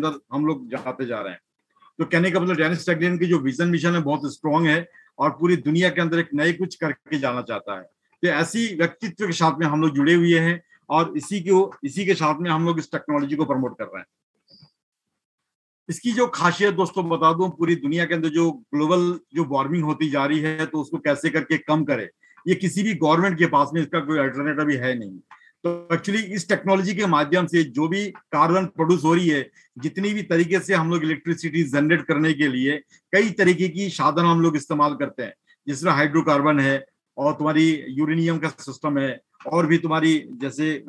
अंदर हम लोग जाते जा रहे हैं। तो कहने का मतलब डेनिस टैगलियन की जो विजन मिशन है बहुत स्ट्रांग है और पूरी दुनिया के अंदर एक नए कुछ करके जाना चाहता है। तो ऐसी व्यक्तित्व के साथ में हम लोग जुड़े हुए हैं और इसी के साथ में हम लोग इस टेक्नोलॉजी को प्रमोट कर रहे हैं। इसकी जो खासियत दोस्तों बता दूं, पूरी दुनिया के अंदर जो ग्लोबल जो वार्मिंग होती जा रही है तो उसको कैसे करके कम करे, ये किसी भी गवर्नमेंट के पास में इसका कोई अल्टरनेटिव भी है नहीं। तो एक्चुअली इस टेक्नोलॉजी के माध्यम से जो भी कार्बन प्रोड्यूस हो रही है, जितनी भी तरीके से हम लोग इलेक्ट्रिसिटी जनरेट करने के लिए कई तरीके की साधन हम लोग इस्तेमाल करते हैं, जिसमें हाइड्रोकार्बन है और तुम्हारी यूरेनियम का सिस्टम है और भी तुम्हारी जैसे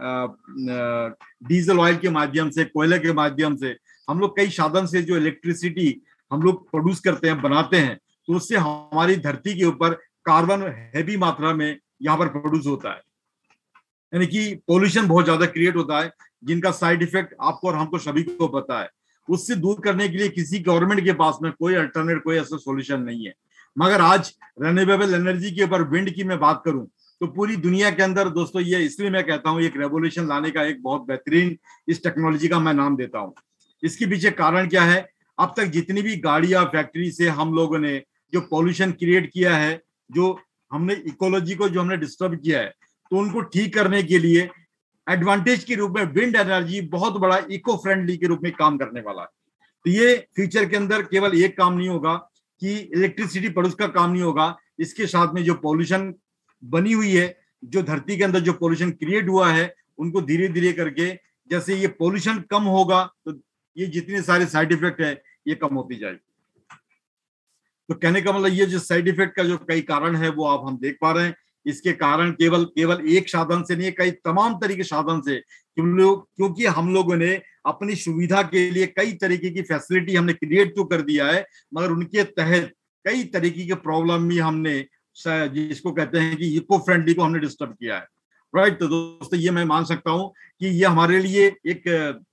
डीजल ऑयल के माध्यम से, कोयले के माध्यम से हम लोग कई साधन से जो इलेक्ट्रिसिटी हम लोग प्रोड्यूस करते हैं, बनाते हैं, तो उससे हमारी धरती के ऊपर कार्बन हैवी मात्रा में यहाँ पर प्रोड्यूस होता है, यानी कि पोल्यूशन बहुत ज्यादा क्रिएट होता है, जिनका साइड इफेक्ट आपको और हमको सभी को पता है। उससे दूर करने के लिए किसी गवर्नमेंट के पास में कोई अल्टरनेट, कोई ऐसा सॉल्यूशन नहीं है। मगर आज रिन्यूएबल एनर्जी के ऊपर विंड की मैं बात करूं तो पूरी दुनिया के अंदर दोस्तों, ये इसलिए मैं कहता हूं एक रेवोल्यूशन लाने का एक बहुत बेहतरीन इस टेक्नोलॉजी का मैं नाम देता हूं। इसके पीछे कारण क्या है? अब तक जितनी भी गाड़ियां, फैक्ट्री से हम लोगों ने जो पॉल्यूशन क्रिएट किया है, जो हमने इकोलॉजी को जो हमने डिस्टर्ब किया है, तो उनको ठीक करने के लिए एडवांटेज के रूप में विंड एनर्जी बहुत बड़ा इको फ्रेंडली के रूप में काम करने वाला है। तो ये फ्यूचर के अंदर केवल एक काम नहीं होगा कि इलेक्ट्रिसिटी प्रोड्यूस का काम नहीं होगा, इसके साथ में जो पॉल्यूशन बनी हुई है, जो धरती के अंदर जो पॉल्यूशन क्रिएट हुआ है, उनको धीरे धीरे करके जैसे ये पॉल्यूशन कम होगा तो ये जितने सारे साइड इफेक्ट है ये कम होती जाएगी। तो कहने का मतलब ये जो साइड इफेक्ट का जो कई कारण है वो आप हम देख पा रहे हैं। इसके कारण केवल एक साधन से नहीं है, कई तमाम तरीके साधन से, क्योंकि हम लोगों ने अपनी सुविधा के लिए कई तरीके की फैसिलिटी हमने क्रिएट तो कर दिया है, मगर उनके तहत कई तरीके के प्रॉब्लम भी हमने, जिसको कहते हैं कि इको फ्रेंडली को हमने डिस्टर्ब किया है। राइट। तो दोस्तों ये मैं मान सकता हूं कि ये हमारे लिए एक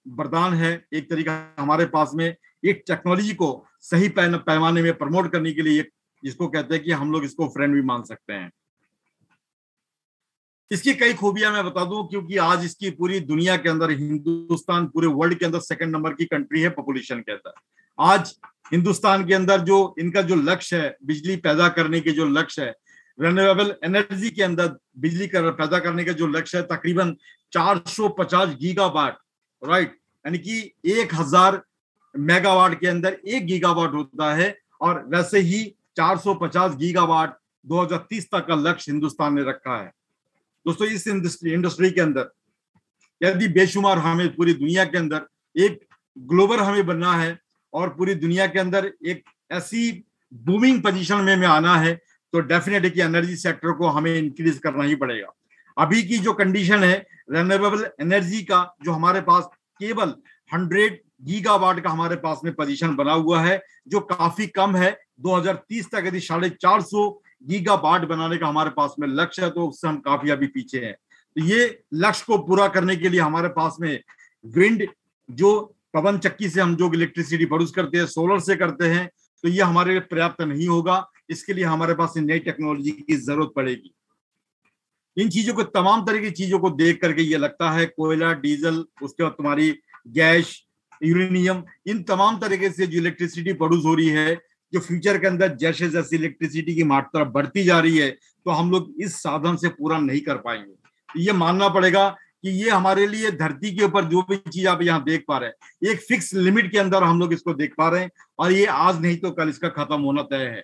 वरदान है, एक तरीका हमारे पास में एक टेक्नोलॉजी को सही पैमाने में प्रमोट करने के लिए, जिसको कहते हैं कि हम लोग इसको फ्रेंड भी मान सकते हैं। इसकी कई खूबियां मैं बता दूं, क्योंकि आज इसकी पूरी दुनिया के अंदर हिंदुस्तान पूरे वर्ल्ड के अंदर सेकंड नंबर की कंट्री है पॉपुलेशन के अंदर। आज हिंदुस्तान के अंदर जो इनका जो लक्ष्य है, बिजली पैदा करने के जो लक्ष्य है, रिन्यूएबल एनर्जी के अंदर बिजली पैदा करने का जो लक्ष्य है, तकरीबन 450 गीगावाट, राइट, यानी कि 1000 मेगावाट के अंदर 1 गीगावाट होता है। और वैसे ही 450 गीगावाट 2030 तक का लक्ष्य हिंदुस्तान ने रखा है। दोस्तों इस इंडस्ट्री के अंदर यदि बेशुमार हमें पूरी दुनिया के अंदर एक ग्लोबल हमें बनना है और पूरी दुनिया के अंदर एक ऐसी बूमिंग पोजीशन में आना है, तो डेफिनेटली कि एनर्जी सेक्टर को हमें इंक्रीज करना ही पड़ेगा। अभी की जो कंडीशन है रिन्यूएबल एनर्जी का, जो हमारे पास केवल 100 गीगावाट का हमारे पास में पोजीशन बना हुआ है, जो काफी कम है। 2030 तक यदि 450 गीगावाट बनाने का हमारे पास में लक्ष्य है, तो उससे हम काफी अभी पीछे हैं। तो ये लक्ष्य को पूरा करने के लिए हमारे पास में विंड, जो पवन चक्की से हम जो इलेक्ट्रिसिटी प्रोड्यूस करते हैं, सोलर से करते हैं, तो ये हमारे लिए पर्याप्त नहीं होगा। इसके लिए हमारे पास नई टेक्नोलॉजी की जरूरत पड़ेगी। इन चीजों को, तमाम तरह की चीजों को देख करके ये लगता है कोयला, डीजल, उसके बाद तुम्हारी गैस, यूरेनियम, इन तमाम तरीके से जो इलेक्ट्रिसिटी प्रोड्यूस हो रही है, जो फ्यूचर के अंदर जैसे जैसे इलेक्ट्रिसिटी की मात्रा बढ़ती जा रही है, तो हम लोग इस साधन से पूरा नहीं कर पाएंगे। तो ये मानना पड़ेगा कि ये हमारे लिए धरती के ऊपर जो भी चीज आप यहाँ देख पा रहे हैं, एक फिक्स लिमिट के अंदर हम लोग इसको देख पा रहे हैं, और ये आज नहीं तो कल इसका खत्म होना तय है।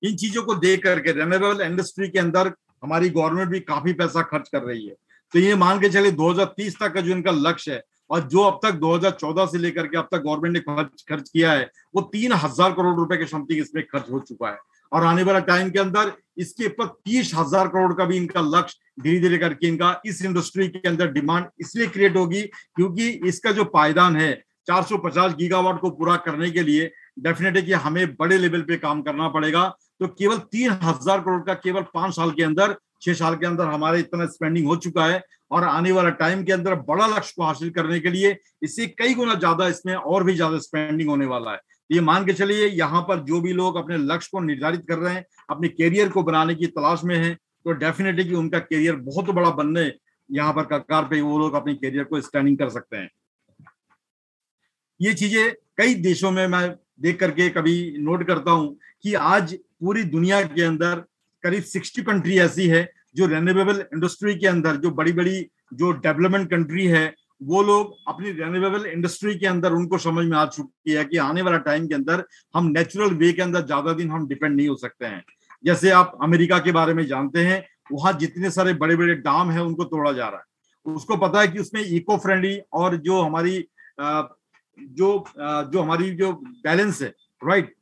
इन चीजों को देख करके रिन्यूएबल इंडस्ट्री के अंदर हमारी गवर्नमेंट भी काफी पैसा खर्च कर रही है। तो ये मान के चले 2030 तक का जो इनका लक्ष्य है, और जो अब तक 2014 से लेकर के अब तक गवर्नमेंट ने खर्च किया है, वो 3000 करोड़ रुपए के समथिंग इसमें खर्च हो चुका है। और आने वाला टाइम के अंदर इसके ऊपर 30,000 करोड़ का भी इनका लक्ष्य धीरे धीरे करके इनका इस इंडस्ट्री के अंदर डिमांड इसलिए क्रिएट होगी, क्योंकि इसका जो पायदान है 450 गीगावाट को पूरा करने के लिए डेफिनेटली कि हमें बड़े लेवल पे काम करना पड़ेगा। तो केवल 3000 करोड़ का केवल 5 साल के अंदर, 6 साल के अंदर हमारे इतना स्पेंडिंग हो चुका है, और आने वाला टाइम के अंदर बड़ा लक्ष्य को हासिल करने के लिए इससे कई गुना ज्यादा, इसमें और भी ज्यादा स्पेंडिंग होने वाला है। ये मान के चलिए यहाँ पर जो भी लोग अपने लक्ष्य को निर्धारित कर रहे हैं, अपने कैरियर को बनाने की तलाश में हैं, तो डेफिनेटली कि उनका कैरियर बहुत बड़ा बनने यहाँ पर कगार पे वो लोग अपने कैरियर को स्टैंडिंग कर सकते हैं। ये चीजें कई देशों में मैं देख करके कभी नोट करता हूं कि आज पूरी दुनिया के अंदर करीब 60 कंट्री ऐसी है जो रेन्यूएबल इंडस्ट्री के अंदर, जो बड़ी बड़ी जो डेवलपमेंट कंट्री है, वो लोग अपनी रेन्यूएबल इंडस्ट्री के अंदर उनको समझ में आ चुकी है कि आने वाला टाइम के अंदर हम नेचुरल वे के अंदर ज्यादा दिन हम डिपेंड नहीं हो सकते हैं। जैसे आप अमेरिका के बारे में जानते हैं, वहां जितने सारे बड़े बड़े डैम है उनको तोड़ा जा रहा है। उसको पता है कि उसमें इको फ्रेंडली और जो हमारी जो हमारी जो बैलेंस है, राइट,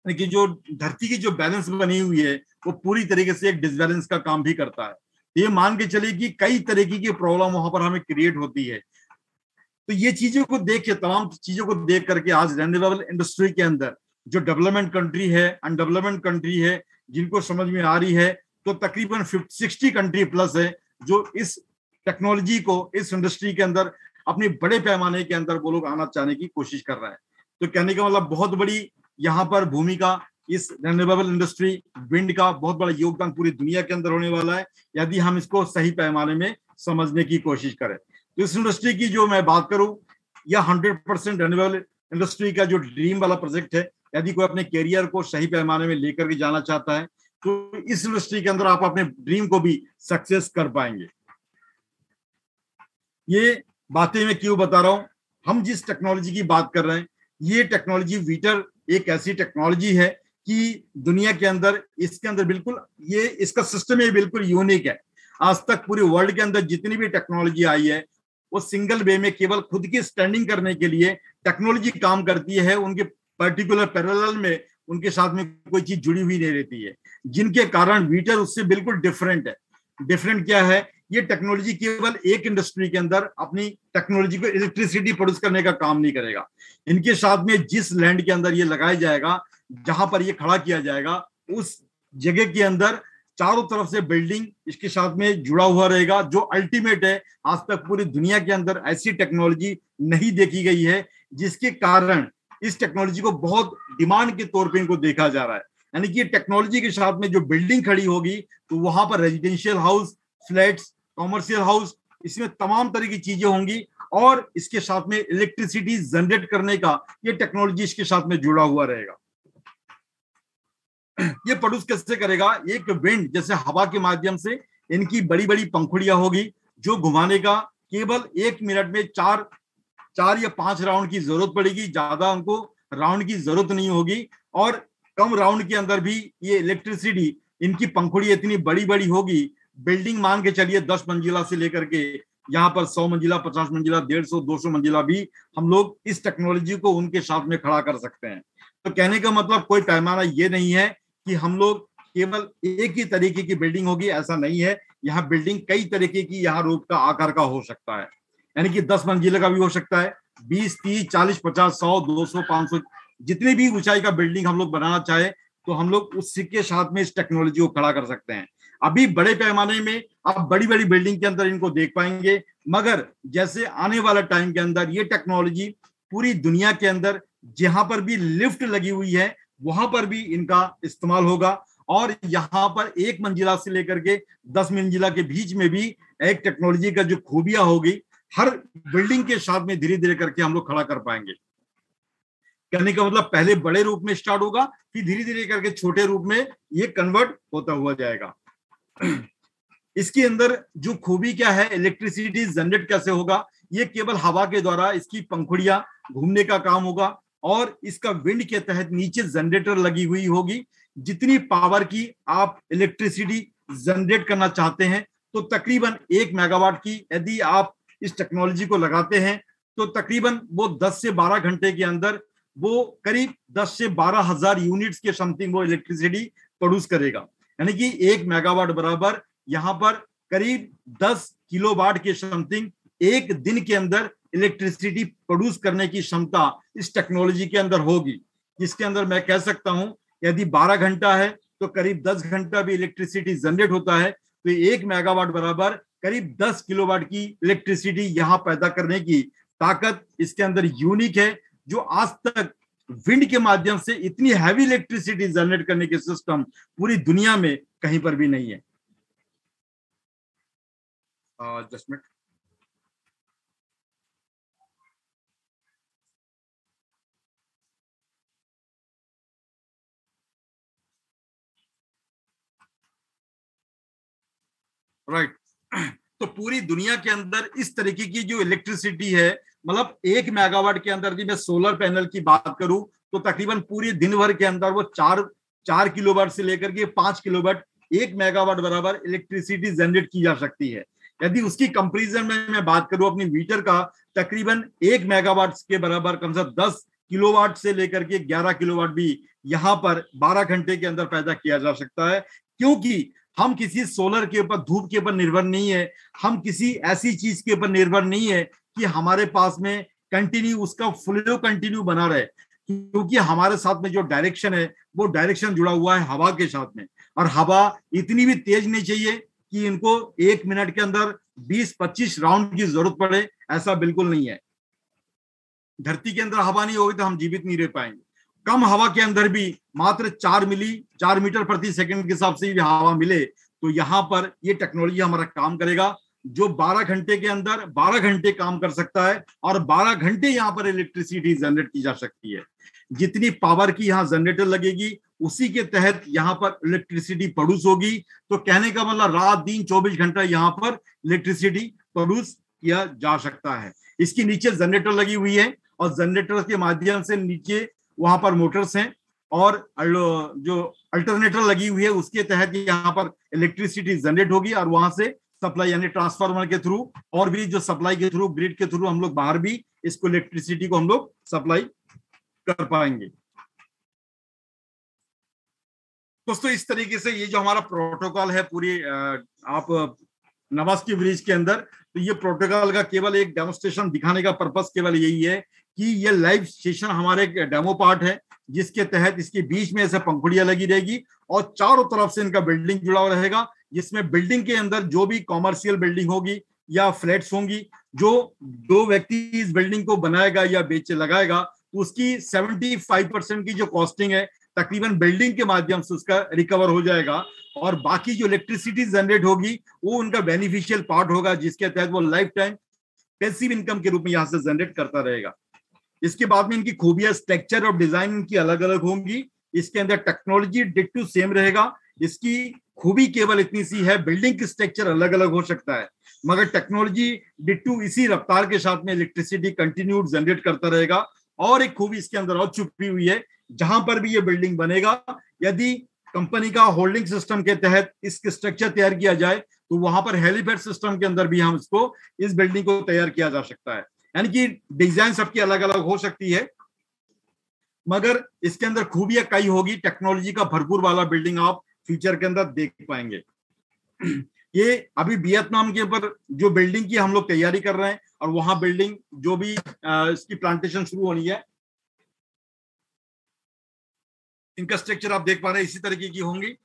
कि जो धरती की जो बैलेंस बनी हुई है वो पूरी तरीके से एक डिसबैलेंस का काम भी करता है। ये मान के चलिए कि कई तरीके की प्रॉब्लम वहां पर हमें क्रिएट होती है। तो ये चीजों को देख के, तमाम चीजों को देख करके आज रेन्यूएबल इंडस्ट्री के अंदर जो डेवलपमेंट कंट्री है, अनडेवलपमेंट कंट्री है, जिनको समझ में आ रही है, तो तकरीबन 60 कंट्री प्लस है जो इस टेक्नोलॉजी को, इस इंडस्ट्री के अंदर अपनी बड़े पैमाने के अंदर वो लोग आना चाहने की कोशिश कर रहे हैं। तो कहने का मतलब बहुत बड़ी यहाँ पर भूमिका इस रेन्यूएबल इंडस्ट्री, विंड का बहुत बड़ा योगदान पूरी दुनिया के अंदर होने वाला है, यदि हम इसको सही पैमाने में समझने की कोशिश करें। तो इस इंडस्ट्री की जो मैं बात करूं, यह 100% रेन्यूएबल इंडस्ट्री का जो ड्रीम वाला प्रोजेक्ट है, यदि कोई अपने कैरियर को सही पैमाने में लेकर के जाना चाहता है तो इस इंडस्ट्री के अंदर आप अपने ड्रीम को भी सक्सेस कर पाएंगे। ये बातें मैं क्यों बता रहा हूं, हम जिस टेक्नोलॉजी की बात कर रहे हैं, ये टेक्नोलॉजी वीटर एक ऐसी टेक्नोलॉजी है कि दुनिया के अंदर, इसके अंदर बिल्कुल ये इसका सिस्टम ये बिल्कुल यूनिक है। आज तक पूरे वर्ल्ड के अंदर जितनी भी टेक्नोलॉजी आई है वो सिंगल वे में केवल खुद की स्टैंडिंग करने के लिए टेक्नोलॉजी काम करती है, उनके पर्टिकुलर पैरेलल में उनके साथ में कोई चीज जुड़ी हुई नहीं रहती है, जिनके कारण वीटर उससे बिल्कुल डिफरेंट है। डिफरेंट क्या है, ये टेक्नोलॉजी केवल एक इंडस्ट्री के अंदर अपनी टेक्नोलॉजी को इलेक्ट्रिसिटी प्रोड्यूस करने का काम नहीं करेगा। इनके साथ में जिस लैंड के अंदर ये लगाया जाएगा, जहां पर ये खड़ा किया जाएगा, उस जगह के अंदर चारों तरफ से बिल्डिंग इसके साथ में जुड़ा हुआ रहेगा, जो अल्टीमेट है। आज तक पूरी दुनिया के अंदर ऐसी टेक्नोलॉजी नहीं देखी गई है, जिसके कारण इस टेक्नोलॉजी को बहुत डिमांड के तौर पे इनको देखा जा रहा है। यानी कि टेक्नोलॉजी के साथ में जो बिल्डिंग खड़ी होगी तो वहां पर residential house, flats, commercial house, इसमें तमाम तरह की चीजें होंगी और इसके साथ में इलेक्ट्रिसिटी जनरेट करने का ये टेक्नोलॉजी इसके साथ में जुड़ा हुआ रहेगा। ये प्रोड्यूस कैसे करेगा, एक विंड जैसे हवा के माध्यम से इनकी बड़ी बड़ी पंखुड़ियां होगी जो घुमाने का केवल 1 मिनट में चार या 5 राउंड की जरूरत पड़ेगी, ज्यादा उनको राउंड की जरूरत नहीं होगी। और कम राउंड के अंदर भी ये इलेक्ट्रिसिटी, इनकी पंखुड़ी इतनी बड़ी बड़ी होगी, बिल्डिंग मान के चलिए 10 मंजिला से लेकर के यहाँ पर 100 मंजिला, 50 मंजिला, 150, 200 मंजिला भी हम लोग इस टेक्नोलॉजी को उनके साथ में खड़ा कर सकते हैं। तो कहने का मतलब कोई पैमाना ये नहीं है कि हम लोग केवल एक ही तरीके की बिल्डिंग होगी, ऐसा नहीं है। यहाँ बिल्डिंग कई तरीके की, यहाँ रूप का, आकार का हो सकता है। यानी कि 10 मंजिले का भी हो सकता है, 20, 30, 40, 50, 100, 200, 500, जितनी भी ऊंचाई का बिल्डिंग हम लोग बनाना चाहे तो हम लोग उसी के साथ में इस टेक्नोलॉजी को खड़ा कर सकते हैं। अभी बड़े पैमाने में आप बड़ी बड़ी बिल्डिंग के अंदर इनको देख पाएंगे, मगर जैसे आने वाला टाइम के अंदर ये टेक्नोलॉजी पूरी दुनिया के अंदर जहां पर भी लिफ्ट लगी हुई है वहां पर भी इनका इस्तेमाल होगा। और यहाँ पर 1 मंजिला से लेकर के 10 मंजिला के बीच में भी एक टेक्नोलॉजी का जो खूबियां होगी, हर बिल्डिंग के साथ में धीरे धीरे करके हम लोग खड़ा कर पाएंगे। कहने का मतलब पहले बड़े रूप में स्टार्ट होगा, फिर धीरे धीरे करके छोटे रूप में ये कन्वर्ट होता हुआ जाएगा। इसके अंदर जो खूबी क्या है, इलेक्ट्रिसिटी जनरेट कैसे होगा, ये केवल हवा के द्वारा इसकी पंखुड़ियां घूमने का काम होगा और इसका विंड के तहत नीचे जनरेटर लगी हुई होगी। जितनी पावर की आप इलेक्ट्रिसिटी जनरेट करना चाहते हैं, तो तकरीबन 1 मेगावाट की यदि आप इस टेक्नोलॉजी को लगाते हैं तो तकरीबन वो 10 से 12 घंटे के अंदर वो करीब 10 से 12 हजार यूनिट्स के समथिंग वो इलेक्ट्रिसिटी प्रोड्यूस करेगा। यानी कि 1 मेगावाट बराबर यहाँ पर करीब 10 किलोवाट के समथिंग एक दिन के अंदर इलेक्ट्रिसिटी प्रोड्यूस करने की क्षमता इस टेक्नोलॉजी के अंदर होगी। जिसके अंदर मैं कह सकता हूं यदि 12 घंटा है तो करीब 10 घंटा भी इलेक्ट्रिसिटी जनरेट होता है, तो 1 मेगावाट बराबर करीब 10 किलोवाट की इलेक्ट्रिसिटी यहां पैदा करने की ताकत इसके अंदर यूनिक है, जो आज तक विंड के माध्यम से इतनी हैवी इलेक्ट्रिसिटी जनरेट करने के सिस्टम पूरी दुनिया में कहीं पर भी नहीं है। Just minute. राइट। तो पूरी दुनिया के अंदर इस तरीके की जो इलेक्ट्रिसिटी है, मतलब 1 मेगावाट के अंदर यदि मैं सोलर पैनल की बात करूं तो तकरीबन पूरी दिन भर के अंदर वो 4 किलोवाट से लेकर के 5 किलोवाट, 1 मेगावाट बराबर इलेक्ट्रिसिटी जनरेट की जा सकती है। यदि उसकी कंपेरिजन में मैं बात करूं अपनी मीटर का, तकरीबन 1 मेगावाट के बराबर कम से कम 10 किलोवाट से लेकर के 11 किलोवाट भी यहाँ पर 12 घंटे के अंदर पैदा किया जा सकता है। क्योंकि हम किसी सोलर के ऊपर, धूप के ऊपर निर्भर नहीं है, हम किसी ऐसी चीज के ऊपर निर्भर नहीं है कि हमारे पास में कंटिन्यू उसका फ्लो कंटिन्यू बना रहे, क्योंकि हमारे साथ में जो डायरेक्शन है वो डायरेक्शन जुड़ा हुआ है हवा के साथ में। और हवा इतनी भी तेज नहीं चाहिए कि इनको 1 मिनट के अंदर 20-25 राउंड की जरूरत पड़े, ऐसा बिल्कुल नहीं है। धरती के अंदर हवा नहीं होगी तो हम जीवित नहीं रह पाएंगे। कम हवा के अंदर भी मात्र 4 मीटर प्रति सेकंड के हिसाब से भी हवा मिले तो यहाँ पर ये टेक्नोलॉजी हमारा काम करेगा, जो 12 घंटे के अंदर 12 घंटे काम कर सकता है और 12 घंटे यहाँ पर इलेक्ट्रिसिटी जनरेट की जा सकती है। जितनी पावर की यहाँ जनरेटर लगेगी उसी के तहत यहाँ पर इलेक्ट्रिसिटी प्रोड्यूस होगी। तो कहने का मतलब रात दिन 24 घंटा यहाँ पर इलेक्ट्रिसिटी प्रोड्यूस किया जा सकता है। इसकी नीचे जनरेटर लगी हुई है और जनरेटर के माध्यम से नीचे वहां पर मोटर्स हैं और जो अल्टरनेटर लगी हुई है उसके तहत यहाँ पर इलेक्ट्रिसिटी जनरेट होगी और वहां से सप्लाई यानी ट्रांसफार्मर के थ्रू और भी जो सप्लाई के थ्रू, ग्रिड के थ्रू हम लोग बाहर भी इसको इलेक्ट्रिसिटी को हम लोग सप्लाई कर पाएंगे। दोस्तों इस तरीके से ये जो हमारा प्रोटोकॉल है पूरी आप नवास्की ब्रिज के अंदर, तो ये प्रोटोकॉल का केवल एक डेमोस्ट्रेशन दिखाने का पर्पस केवल यही है कि ये लाइव सेशन हमारे एक डेमो पार्ट है जिसके तहत इसके बीच में ऐसे पंखुड़ियां लगी रहेगी और चारों तरफ से इनका बिल्डिंग जुड़ा हुआ रहेगा, जिसमें बिल्डिंग के अंदर जो भी कॉमर्शियल बिल्डिंग होगी या फ्लैट्स होंगी, जो 2 व्यक्ति इस बिल्डिंग को बनाएगा या बेचे लगाएगा तो उसकी 75% की जो कॉस्टिंग है तकरीबन बिल्डिंग के माध्यम से उसका रिकवर हो जाएगा और बाकी जो इलेक्ट्रिसिटी जनरेट होगी वो उनका बेनिफिशियल पार्ट होगा, जिसके तहत वो लाइफ टाइम पैसिव इनकम के रूप में यहां से जनरेट करता रहेगा। इसके बाद में इनकी खूबियां, स्ट्रक्चर और डिजाइन इनकी अलग अलग होंगी। इसके अंदर टेक्नोलॉजी डिट्टू सेम रहेगा। इसकी खूबी केवल इतनी सी है, बिल्डिंग की स्ट्रक्चर अलग अलग हो सकता है मगर टेक्नोलॉजी डिट्टू इसी रफ्तार के साथ में इलेक्ट्रिसिटी कंटिन्यू जनरेट करता रहेगा। और एक खूबी इसके अंदर और छुपी हुई है, जहां पर भी ये बिल्डिंग बनेगा यदि कंपनी का होल्डिंग सिस्टम के तहत इसके स्ट्रक्चर तैयार किया जाए तो वहां पर हेलीपैड सिस्टम के अंदर भी हम इसको इस बिल्डिंग को तैयार किया जा सकता है। यानी कि डिजाइन सबकी अलग अलग हो सकती है मगर इसके अंदर खूबियां कई होगी। टेक्नोलॉजी का भरपूर वाला बिल्डिंग आप फ्यूचर के अंदर देख पाएंगे। ये अभी वियतनाम के ऊपर जो बिल्डिंग की हम लोग तैयारी कर रहे हैं और वहां बिल्डिंग जो भी इसकी प्लांटेशन शुरू होनी है, इनका स्ट्रक्चर आप देख पा रहे हैं इसी तरीके की होंगी।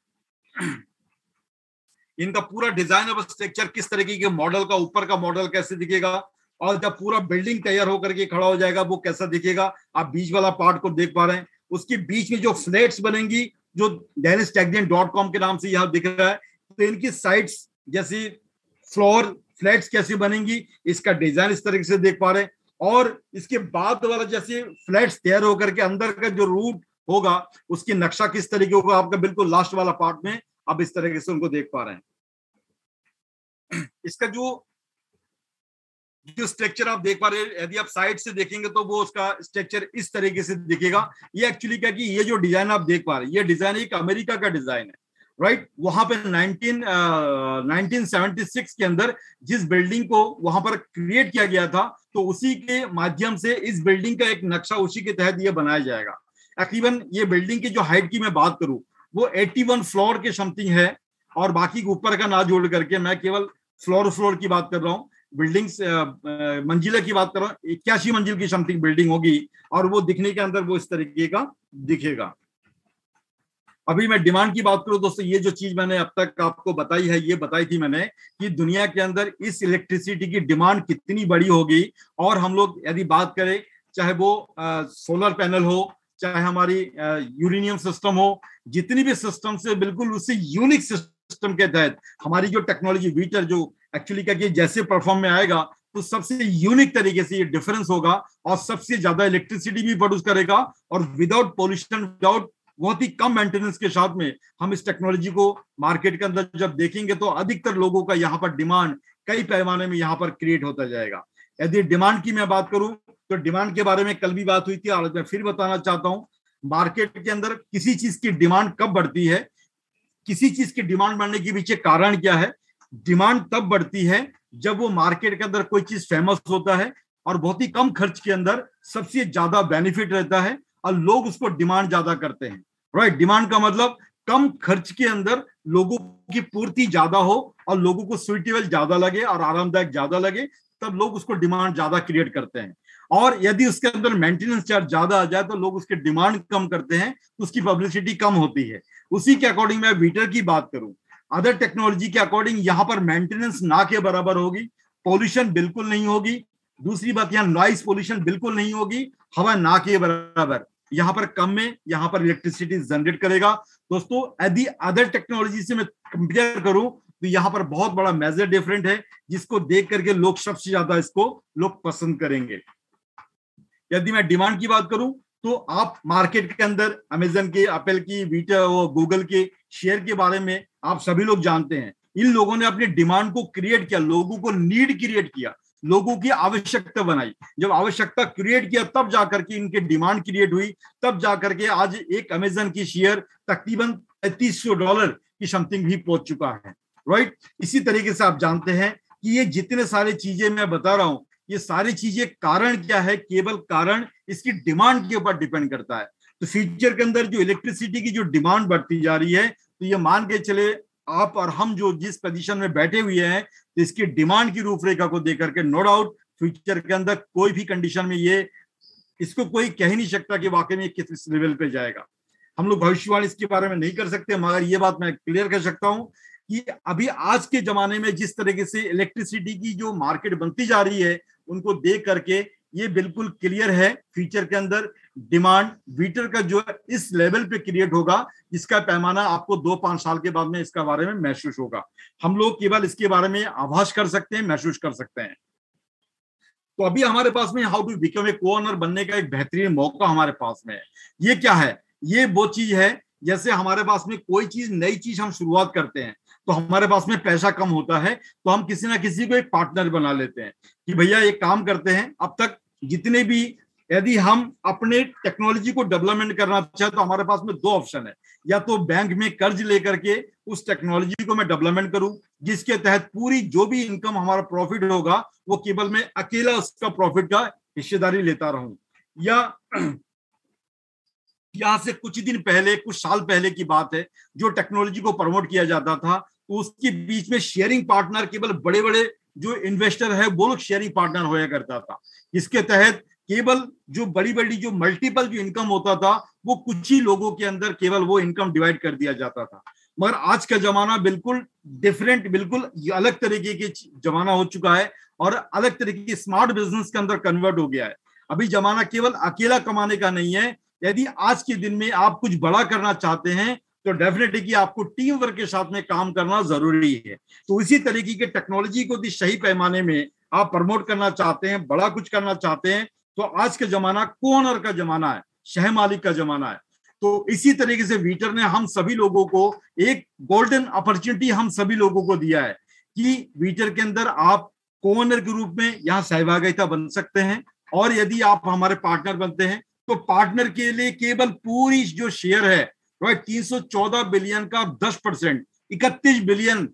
इनका पूरा डिजाइन और स्ट्रक्चर किस तरीके के मॉडल का, ऊपर का मॉडल कैसे दिखेगा और जब पूरा बिल्डिंग तैयार होकर के खड़ा हो जाएगा वो कैसा दिखेगा, आप बीच वाला पार्ट को देख पा रहे हैं। उसके बीच में जो फ्लैट्स बनेंगी जो denistechnion.com के नाम से यहाँ दिख रहा है, तो इनकी साइड्स जैसी फ्लोर फ्लैट्स कैसी बनेंगी इसका डिजाइन इस तरीके से देख पा रहे हैं। और इसके बाद वाला जैसे फ्लैट्स तैयार होकर के अंदर का जो रूट होगा उसकी नक्शा किस तरीके होगा आपका बिल्कुल लास्ट वाला पार्ट में आप इस तरीके से उनको देख पा रहे हैं। इसका जो स्ट्रक्चर आप देख पा रहे हैं, यदि आप साइड से देखेंगे तो वो उसका स्ट्रक्चर इस तरीके से दिखेगा। ये एक्चुअली क्या कि ये जो डिजाइन आप देख पा रहे हैं ये डिजाइन एक अमेरिका का डिजाइन है, राइट। वहां पे 1976 के अंदर जिस बिल्डिंग को वहां पर क्रिएट किया गया था तो उसी के माध्यम से इस बिल्डिंग का एक नक्शा उसी के तहत ये बनाया जाएगा। तकरीबन ये बिल्डिंग की जो हाइट की मैं बात करूं वो 81 फ्लोर के समथिंग है और बाकी ऊपर का ना जोड़ करके मैं केवल फ्लोर की बात कर रहा हूँ, बिल्डिंग्स मंजिला की बात कर रहा हूँ। 81 मंजिल की समथिंग बिल्डिंग होगी और वो दिखने के अंदर वो इस तरीके का दिखेगा। अभी मैं डिमांड की बात करूं दोस्तों, ये जो चीज मैंने अब तक आपको बताई है ये बताई थी मैंने कि दुनिया के अंदर इस इलेक्ट्रिसिटी की डिमांड कितनी बड़ी होगी। और हम लोग यदि बात करें चाहे वो सोलर पैनल हो, चाहे हमारी यूरेनियम सिस्टम हो, जितनी भी सिस्टम से बिल्कुल उसी यूनिक सिस्टम के तहत हमारी जो टेक्नोलॉजी वीटर जो एक्चुअली क्या कि जैसे परफॉर्म में आएगा तो सबसे यूनिक तरीके से ये डिफरेंस होगा और सबसे ज्यादा इलेक्ट्रिसिटी भी प्रोड्यूस करेगा और विदाउट पोल्यूशन, विदाउट बहुत ही कम मेंटेनेंस के साथ में हम इस टेक्नोलॉजी को मार्केट के अंदर जब देखेंगे तो अधिकतर लोगों का यहाँ पर डिमांड कई पैमाने में यहाँ पर क्रिएट होता जाएगा। यदि डिमांड की मैं बात करूं तो डिमांड के बारे में कल भी बात हुई थी, आज मैं फिर बताना चाहता हूं। मार्केट के अंदर किसी चीज की डिमांड कब बढ़ती है, किसी चीज की डिमांड बढ़ने के पीछे कारण क्या है? डिमांड तब बढ़ती है जब वो मार्केट के अंदर कोई चीज फेमस होता है और बहुत ही कम खर्च के अंदर सबसे ज्यादा बेनिफिट रहता है और लोग उसको डिमांड ज्यादा करते हैं। राइट, डिमांड का मतलब कम खर्च के अंदर लोगों की पूर्ति ज्यादा हो और लोगों को सुइटेबल ज्यादा लगे और आरामदायक ज्यादा लगे, तब लोग उसको डिमांड ज्यादा क्रिएट करते हैं। और यदि उसके अंदर मेंटेनेंस चार्ज ज्यादा आ जाए तो लोग उसके डिमांड कम करते हैं, तो उसकी पब्लिसिटी कम होती है। उसी के अकॉर्डिंग मैं वीटर की बात करूं, अदर टेक्नोलॉजी के अकॉर्डिंग यहाँ पर मेंटेनेंस ना के बराबर होगी, पोल्यूशन बिल्कुल नहीं होगी। दूसरी बात, यहाँ नॉइस पोल्यूशन बिल्कुल नहीं होगी, हवा ना के बराबर, यहाँ पर कम में यहाँ पर इलेक्ट्रिसिटी जनरेट करेगा। दोस्तों, यदि अदर टेक्नोलॉजी से मैं कंपेयर करूं तो यहाँ पर बहुत बड़ा मेजर डिफरेंट है, जिसको देख करके लोग सबसे ज्यादा इसको लोग पसंद करेंगे। यदि मैं डिमांड की बात करूं तो आप मार्केट के अंदर अमेजन के, एप्पल की, वीटा और गूगल के शेयर के बारे में आप सभी लोग जानते हैं। इन लोगों ने अपनी डिमांड को क्रिएट किया, लोगों को नीड क्रिएट किया, लोगों की आवश्यकता बनाई। जब आवश्यकता क्रिएट किया तब जाकर के इनकी डिमांड क्रिएट हुई, तब जाकर के आज एक अमेजन की शेयर तकरीबन $3500 की समथिंग भी पहुंच चुका है। राइट, इसी तरीके से आप जानते हैं कि ये जितने सारे चीजें मैं बता रहा हूं, ये सारी चीजें कारण क्या है? केवल कारण इसकी डिमांड के ऊपर डिपेंड करता है। तो फ्यूचर के अंदर जो इलेक्ट्रिसिटी की जो डिमांड बढ़ती जा रही है, तो ये मान के चले आप और हम जो जिस पोजीशन में बैठे हुए हैं, तो इसकी डिमांड की रूपरेखा को देख करके नो डाउट फ्यूचर के अंदर कोई भी कंडीशन में ये इसको कोई कह ही नहीं सकता कि वाकई में किस लेवल पे जाएगा। हम लोग भविष्यवाणी इसके बारे में नहीं कर सकते, मगर ये बात मैं क्लियर कर सकता हूं कि अभी आज के जमाने में जिस तरीके से इलेक्ट्रिसिटी की जो मार्केट बनती जा रही है, उनको देख करके ये बिल्कुल क्लियर है फ्यूचर के अंदर डिमांड वीटर का जो इस लेवल पे क्रिएट होगा, जिसका पैमाना आपको 2-5 साल के बाद में इसका बारे में महसूस होगा। हम लोग केवल इसके बारे में आभास कर सकते हैं, महसूस कर सकते हैं। तो अभी हमारे पास में हाउ टू बिकम ए को-ओनर बनने का एक बेहतरीन मौका हमारे पास में है। ये क्या है? ये वो चीज है, जैसे हमारे पास में कोई चीज, नई चीज हम शुरुआत करते हैं तो हमारे पास में पैसा कम होता है, तो हम किसी ना किसी को एक पार्टनर बना लेते हैं कि भैया एक काम करते हैं। अब तक जितने भी, यदि हम अपने टेक्नोलॉजी को डेवलपमेंट करना चाहे तो हमारे पास में 2 ऑप्शन है, या तो बैंक में कर्ज लेकर के उस टेक्नोलॉजी को मैं डेवलपमेंट करूं, जिसके तहत पूरी जो भी इनकम हमारा प्रॉफिट होगा वो केवल मैं अकेला उसका प्रॉफिट का हिस्सेदारी लेता रहूं। या यहां से कुछ दिन पहले, कुछ साल पहले की बात है, जो टेक्नोलॉजी को प्रमोट किया जाता था तो उसके बीच में शेयरिंग पार्टनर, केवल बड़े बड़े जो इन्वेस्टर है वो लोग शेयरिंग पार्टनर होया करता था। इसके तहत केवल जो बड़ी बड़ी जो मल्टीपल जो इनकम होता था वो कुछ ही लोगों के अंदर केवल वो इनकम डिवाइड कर दिया जाता था। मगर आज का जमाना बिल्कुल डिफरेंट, बिल्कुल अलग तरीके के जमाना हो चुका है और अलग तरीके की स्मार्ट बिजनेस के अंदर कन्वर्ट हो गया है। अभी जमाना केवल अकेला कमाने का नहीं है। यदि आज के दिन में आप कुछ बड़ा करना चाहते हैं तो डेफिनेटली कि आपको टीम वर्क के साथ में काम करना जरूरी है। तो इसी तरीके के टेक्नोलॉजी को यदि सही पैमाने में आप प्रमोट करना चाहते हैं, बड़ा कुछ करना चाहते हैं, तो आज का जमाना को-ओनर का जमाना है, शह मालिक का जमाना है। तो इसी तरीके से वीटर ने हम सभी लोगों को एक गोल्डन अपॉर्चुनिटी हम सभी लोगों को दिया है कि वीटर के अंदर आप को-ओनर के रूप में यहाँ सहभागिता बन सकते हैं। और यदि आप हमारे पार्टनर बनते हैं तो पार्टनर के लिए केवल पूरी जो शेयर है, राइट, 314 बिलियन का 10%, 31 बिलियन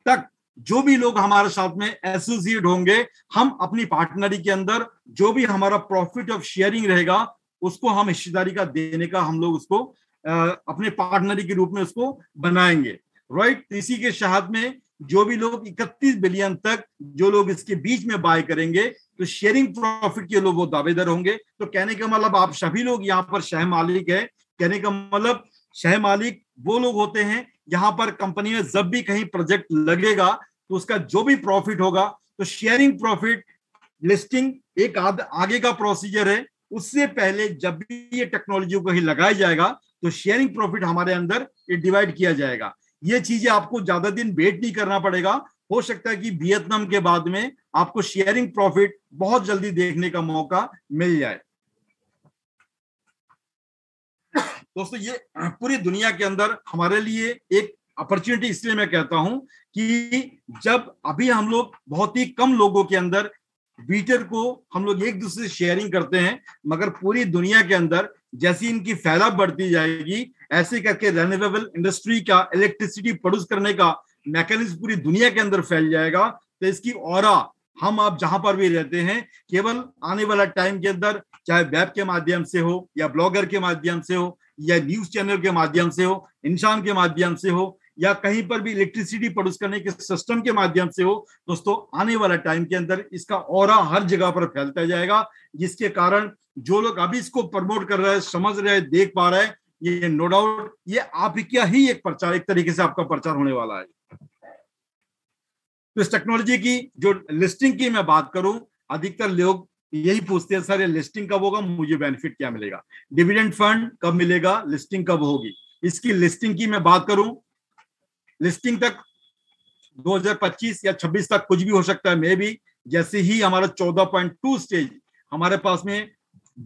तक जो भी लोग हमारे साथ में एसोसिएट होंगे, हम अपनी पार्टनरी के अंदर जो भी हमारा प्रॉफिट ऑफ शेयरिंग रहेगा उसको हम हिस्सेदारी का देने का हम लोग उसको अपने पार्टनरी के रूप में उसको बनाएंगे। राइट, इसी के साथ में जो भी लोग 31 बिलियन तक जो लोग इसके बीच में बाय करेंगे तो शेयरिंग प्रॉफिट के लोग वो दावेदार होंगे। तो कहने का मतलब आप सभी लोग यहाँ पर शह मालिक है। कहने का मतलब शह मालिक वो लोग होते हैं यहाँ पर कंपनी में जब भी कहीं प्रोजेक्ट लगेगा तो उसका जो भी प्रॉफिट होगा, तो शेयरिंग प्रॉफिट लिस्टिंग एक आगे का प्रोसीजर है। उससे पहले जब भी ये टेक्नोलॉजी को ही लगाया जाएगा तो शेयरिंग प्रॉफिट हमारे अंदर ये डिवाइड किया जाएगा। ये चीजें आपको ज्यादा दिन वेट नहीं करना पड़ेगा। हो सकता है कि वियतनाम के बाद में आपको शेयरिंग प्रॉफिट बहुत जल्दी देखने का मौका मिल जाए। दोस्तों ये पूरी दुनिया के अंदर हमारे लिए एक अपॉर्चुनिटी इसलिए मैं कहता हूं कि जब अभी हम लोग बहुत ही कम लोगों के अंदर बीटर को हम लोग एक दूसरे से शेयरिंग करते हैं, मगर पूरी दुनिया के अंदर जैसी इनकी फैलाव बढ़ती जाएगी, ऐसे करके रेन्यूएबल इंडस्ट्री का इलेक्ट्रिसिटी प्रोड्यूस करने का मैकेनिज्म पूरी दुनिया के अंदर फैल जाएगा। तो इसकी ऑरा हम आप जहां पर भी रहते हैं, केवल आने वाला टाइम के अंदर चाहे वेब के माध्यम से हो या ब्लॉगर के माध्यम से हो या न्यूज चैनल के माध्यम से हो, इंसान के माध्यम से हो या कहीं पर भी इलेक्ट्रिसिटी प्रोड्यूस करने के सिस्टम के माध्यम से हो, दोस्तों आने वाला टाइम के अंदर इसका ऑरा हर जगह पर फैलता जाएगा, जिसके कारण जो लोग अभी इसको प्रमोट कर रहे हैं, समझ रहे हैं, देख पा रहे हैं, ये नो डाउट ये आप क्या ही एक प्रचार, एक तरीके से आपका प्रचार होने वाला है। तो इस टेक्नोलॉजी की जो लिस्टिंग की मैं बात करूं, अधिकतर लोग यही पूछते हैं, सर ये लिस्टिंग कब होगा, मुझे बेनिफिट क्या मिलेगा, डिविडेंड फंड कब मिलेगा, लिस्टिंग कब होगी। इसकी लिस्टिंग की मैं बात करूं, लिस्टिंग तक 2025 या 26 तक कुछ भी हो सकता है, मे भी जैसे ही हमारा 14.2 स्टेज हमारे पास में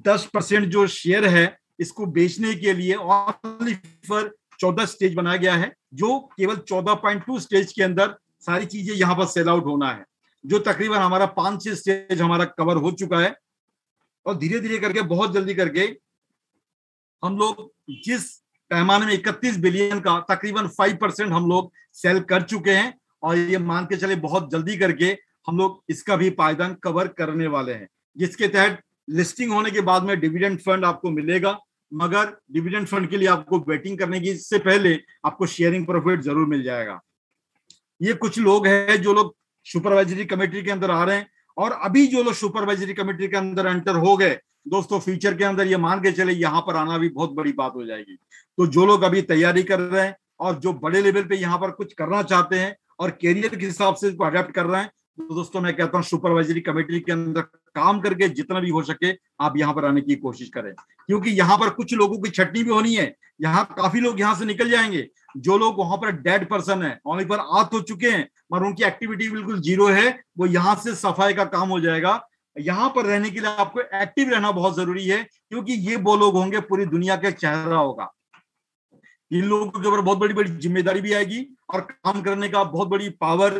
10% जो शेयर है इसको बेचने के लिए ओनली फॉर 14 स्टेज बनाया गया है, जो केवल 14.2 स्टेज के अंदर सारी चीजें यहां पर सेल आउट होना है, जो तकरीबन हमारा 5-6 स्टेज हमारा कवर हो चुका है। और धीरे धीरे करके बहुत जल्दी करके हम लोग जिस पैमाने में 31 बिलियन का तकरीबन 5% हम लोग सेल कर चुके हैं, और ये मान के चले बहुत जल्दी करके हम लोग इसका भी पायदान कवर करने वाले हैं, जिसके तहत लिस्टिंग होने के बाद में डिविडेंड फंड आपको मिलेगा, मगर डिविडेंड फंड के लिए आपको वेटिंग करने की, इससे पहले आपको शेयरिंग प्रॉफिट जरूर मिल जाएगा। ये कुछ लोग हैं जो लोग सुपरवाइजरी कमेटी के अंदर आ रहे हैं, और अभी जो लोग सुपरवाइजरी कमेटी के अंदर एंटर हो गए, दोस्तों फ्यूचर के अंदर ये मान के चले यहाँ पर आना भी बहुत बड़ी बात हो जाएगी। तो जो लोग अभी तैयारी कर रहे हैं और जो बड़े लेवल पे यहाँ पर कुछ करना चाहते हैं और कैरियर के हिसाब से इसको अडेप्ट कर रहे हैं, तो दोस्तों मैं कहता हूँ सुपरवाइजरी कमेटी के अंदर काम करके जितना भी हो सके आप यहाँ पर आने की कोशिश करें, क्योंकि यहाँ पर कुछ लोगों की छटनी भी होनी है। यहाँ काफी लोग यहाँ से निकल जाएंगे, जो लोग वहां पर डेड पर्सन है, वहीं पर आत हो चुके हैं और उनकी एक्टिविटी बिल्कुल जीरो है, वो यहाँ से सफाई का काम हो जाएगा। यहाँ पर रहने के लिए आपको एक्टिव रहना बहुत जरूरी है, क्योंकि ये वो लोग होंगे पूरी दुनिया का चेहरा होगा। इन लोगों के ऊपर बहुत बड़ी बड़ी जिम्मेदारी भी आएगी और काम करने का बहुत बड़ी पावर,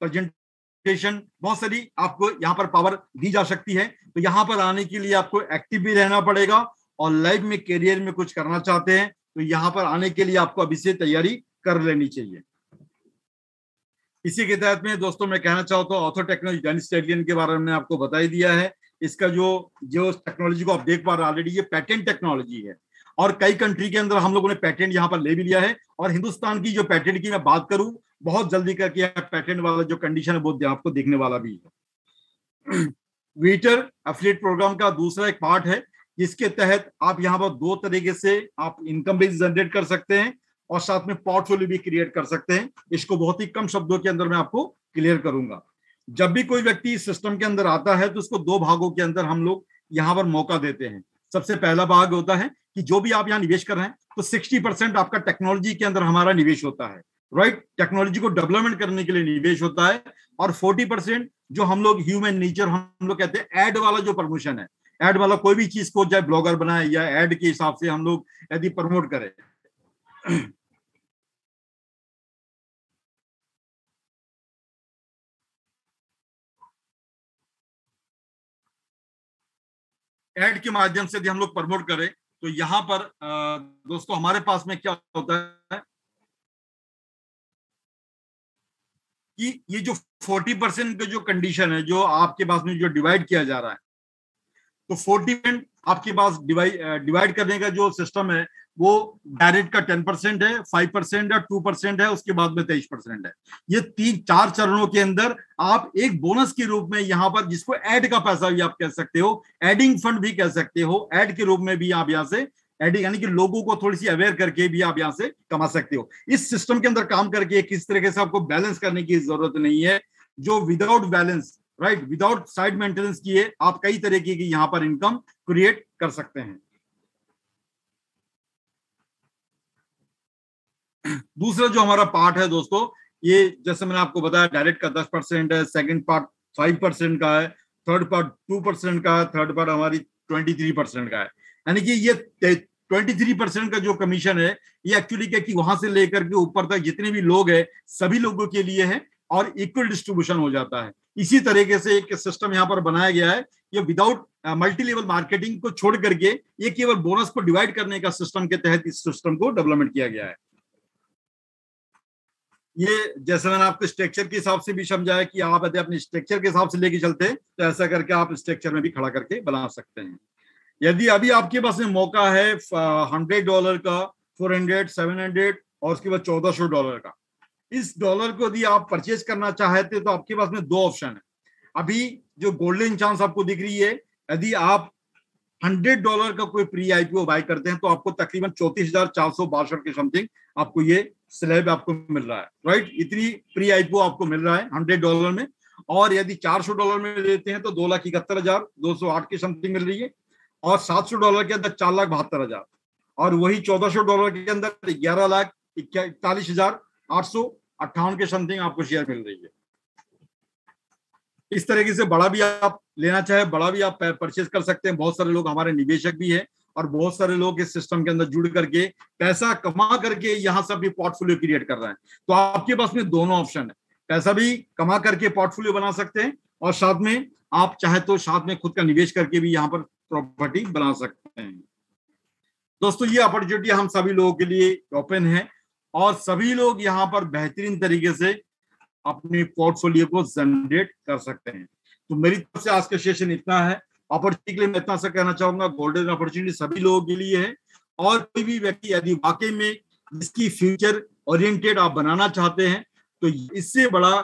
प्रेजेंटेशन, बहुत सारी आपको यहाँ पर पावर दी जा सकती है। तो यहाँ पर आने के लिए आपको एक्टिव भी रहना पड़ेगा, और लाइफ में कैरियर में कुछ करना चाहते हैं तो यहाँ पर आने के लिए आपको अभी से तैयारी कर लेनी चाहिए। इसी के तहत में दोस्तों मैं कहना चाहता हूँ ऑर्थो टेक्नोलॉजी डेनिस टैगलियन के बारे में आपको बता ही दिया है। इसका जो टेक्नोलॉजी को आप देख पा रहे हैं ऑलरेडी, ये पैटेंट टेक्नोलॉजी है और कई कंट्री के अंदर हम लोगों ने पैटेंट यहाँ पर ले भी लिया है। और हिंदुस्तान की जो पैटेंट की मैं बात करूं, बहुत जल्दी करके पैटेंट वाला जो कंडीशन है वो आपको देखने वाला भी है। वीटर एफिलिएट प्रोग्राम का दूसरा एक पार्ट है, जिसके तहत आप यहाँ पर दो तरीके से आप इनकम भी जनरेट कर सकते हैं और साथ में पोर्टफोलियो भी क्रिएट कर सकते हैं। इसको बहुत ही कम शब्दों के अंदर मैं आपको क्लियर करूंगा। जब भी कोई व्यक्ति इस सिस्टम के अंदर आता है तो उसको दो भागों के अंदर हम लोग यहाँ पर मौका देते हैं। सबसे पहला भाग होता है कि जो भी आप यहाँ निवेश कर रहे हैं तो 60% आपका टेक्नोलॉजी के अंदर हमारा निवेश होता है, राइट, टेक्नोलॉजी को डेवलपमेंट करने के लिए निवेश होता है। और 40% जो हम लोग ह्यूमन नेचर हम लोग कहते हैं एड वाला जो प्रमोशन है, एड वाला कोई भी चीज को चाहे ब्लॉगर बनाए या एड के हिसाब से हम लोग यदि प्रमोट करें। एड के माध्यम से यदि हम लोग प्रमोट करें तो यहाँ पर दोस्तों हमारे पास में क्या होता है कि ये जो 40% का जो कंडीशन है जो आपके पास में जो डिवाइड किया जा रहा है, तो 40% आपके पास डिवाइड करने का जो सिस्टम है वो डायरेक्ट का 10% है, 5% है, 2% है, उसके बाद में 23% है। ये 3-4 चरणों के अंदर आप एक बोनस के रूप में यहाँ पर, जिसको ऐड का पैसा भी आप कह सकते हो, एडिंग फंड भी कह सकते हो, ऐड के रूप में भी आप यहाँ से एडिंग यानी कि लोगों को थोड़ी सी अवेयर करके भी आप यहाँ से कमा सकते हो। इस सिस्टम के अंदर काम करके किस तरीके से आपको बैलेंस करने की जरूरत नहीं है, जो without balance, right, without side maintenance किए आप कई तरीके की यहाँ पर इनकम क्रिएट कर सकते हैं। दूसरा जो हमारा पार्ट है दोस्तों, ये जैसे मैंने आपको बताया डायरेक्ट का 10% है, सेकंड पार्ट 5% का है, थर्ड पार्ट 2% का है, थर्ड पार्ट हमारी 23% का है। यानी कि ये 23% का जो कमीशन है ये एक्चुअली क्या कि वहां से लेकर के ऊपर तक जितने भी लोग हैं सभी लोगों के लिए है और इक्वल डिस्ट्रीब्यूशन हो जाता है। इसी तरीके से एक सिस्टम यहाँ पर बनाया गया है। ये विदाउट मल्टी लेवल मार्केटिंग को छोड़ करके ये केवल बोनस को डिवाइड करने का सिस्टम के तहत इस सिस्टम को डेवलपमेंट किया गया है। ये जैसे मैंने आपको स्ट्रक्चर के हिसाब से भी समझाया कि आप यदि अपने स्ट्रक्चर के हिसाब से लेके चलते हैं तो ऐसा करके आप स्ट्रक्चर में भी खड़ा करके बना सकते हैं। यदि अभी आपके पास में मौका है $100 का, 400, 700 और उसके बाद $1400 का, इस डॉलर को यदि आप परचेज करना चाहते तो आपके पास में दो ऑप्शन है। अभी जो गोल्डन चांस आपको दिख रही है, यदि आप $100 का कोई प्री आईपीओ बाय करते हैं तो आपको तकरीबन 34,462 के समथिंग आपको ये स्लैब आपको मिल रहा है, राइट। इतनी प्री आईपीओ आपको मिल रहा है $100 में। और यदि $400 में लेते हैं तो 2,71,208 की समथिंग मिल रही है और $700 के अंदर 4,72,000 और वही $1,400 के अंदर 11,41,858 के समथिंग आपको शेयर मिल रही है। इस तरीके से बड़ा भी आप लेना चाहे बड़ा भी आप परचेज कर सकते हैं। बहुत सारे लोग हमारे निवेशक भी हैं और बहुत सारे लोग इस सिस्टम के अंदर जुड़ करके पैसा कमा करके यहाँ से अपनी पोर्टफोलियो क्रिएट कर रहे हैं। तो आपके पास में दोनों ऑप्शन है, पैसा भी कमा करके पोर्टफोलियो बना सकते हैं और साथ में आप चाहे तो साथ में खुद का निवेश करके भी यहाँ पर प्रॉपर्टी बना सकते हैं। दोस्तों ये अपॉर्चुनिटी हम सभी लोगों के लिए ओपन है और सभी लोग यहाँ पर बेहतरीन तरीके से अपने पोर्टफोलियो को जनरेट कर सकते हैं। तो मेरी तरफ से आज का सेशन इतना है। अपॉर्चुनिटी के लिए मैं इतना सा कहना चाहूंगा, गोल्डन अपॉर्चुनिटी सभी लोगों के लिए है और कोई भी व्यक्ति यदि वाकई में इसकी फ्यूचर ओरिएंटेड आप बनाना चाहते हैं तो इससे बड़ा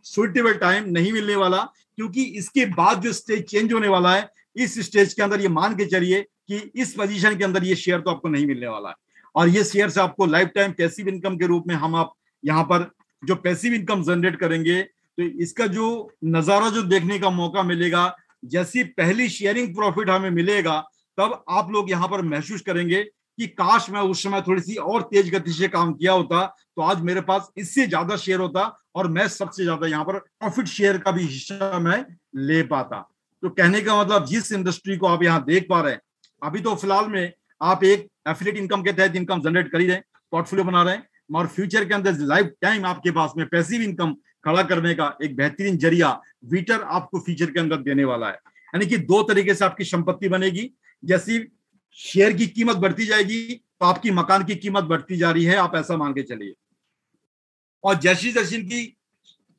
सुइटेबल टाइम नहीं मिलने वाला, क्योंकि इसके बाद जो स्टेज चेंज होने वाला है इस स्टेज के अंदर ये मान के चलिए कि इस पोजीशन के अंदर ये शेयर तो आपको नहीं मिलने वाला है और ये शेयर से आपको लाइफ टाइम पैसिव इनकम के रूप में हम आप यहाँ पर जो पैसिव इनकम जनरेट करेंगे तो इसका जो नजारा जो देखने का मौका मिलेगा, जैसी पहली शेयरिंग प्रॉफिट हमें मिलेगा तब आप लोग यहाँ पर महसूस करेंगे कि काश मैं उस समय थोड़ी सी और तेज गति से काम किया होता तो आज मेरे पास इससे ज्यादा शेयर होता और मैं सबसे ज्यादा यहाँ पर प्रॉफिट शेयर का भी हिस्सा मैं ले पाता। तो कहने का मतलब जिस इंडस्ट्री को आप यहाँ देख पा रहे हैं अभी तो फिलहाल में आप एक एफिलिएट इनकम के तहत इनकम जनरेट कर ही रहे हैं, पोर्टफोलियो बना रहे हैं, और फ्यूचर के अंदर लाइफ टाइम आपके पास में पैसिव इनकम खड़ा करने का एक बेहतरीन जरिया वीटर आपको फ्यूचर के अंदर देने वाला है। यानी कि दो तरीके से आपकी संपत्ति बनेगी। जैसी शेयर की कीमत बढ़ती जाएगी तो आपकी मकान की कीमत बढ़ती जा रही है, आप ऐसा मान के चलिए। और जैसी जैसी इनकी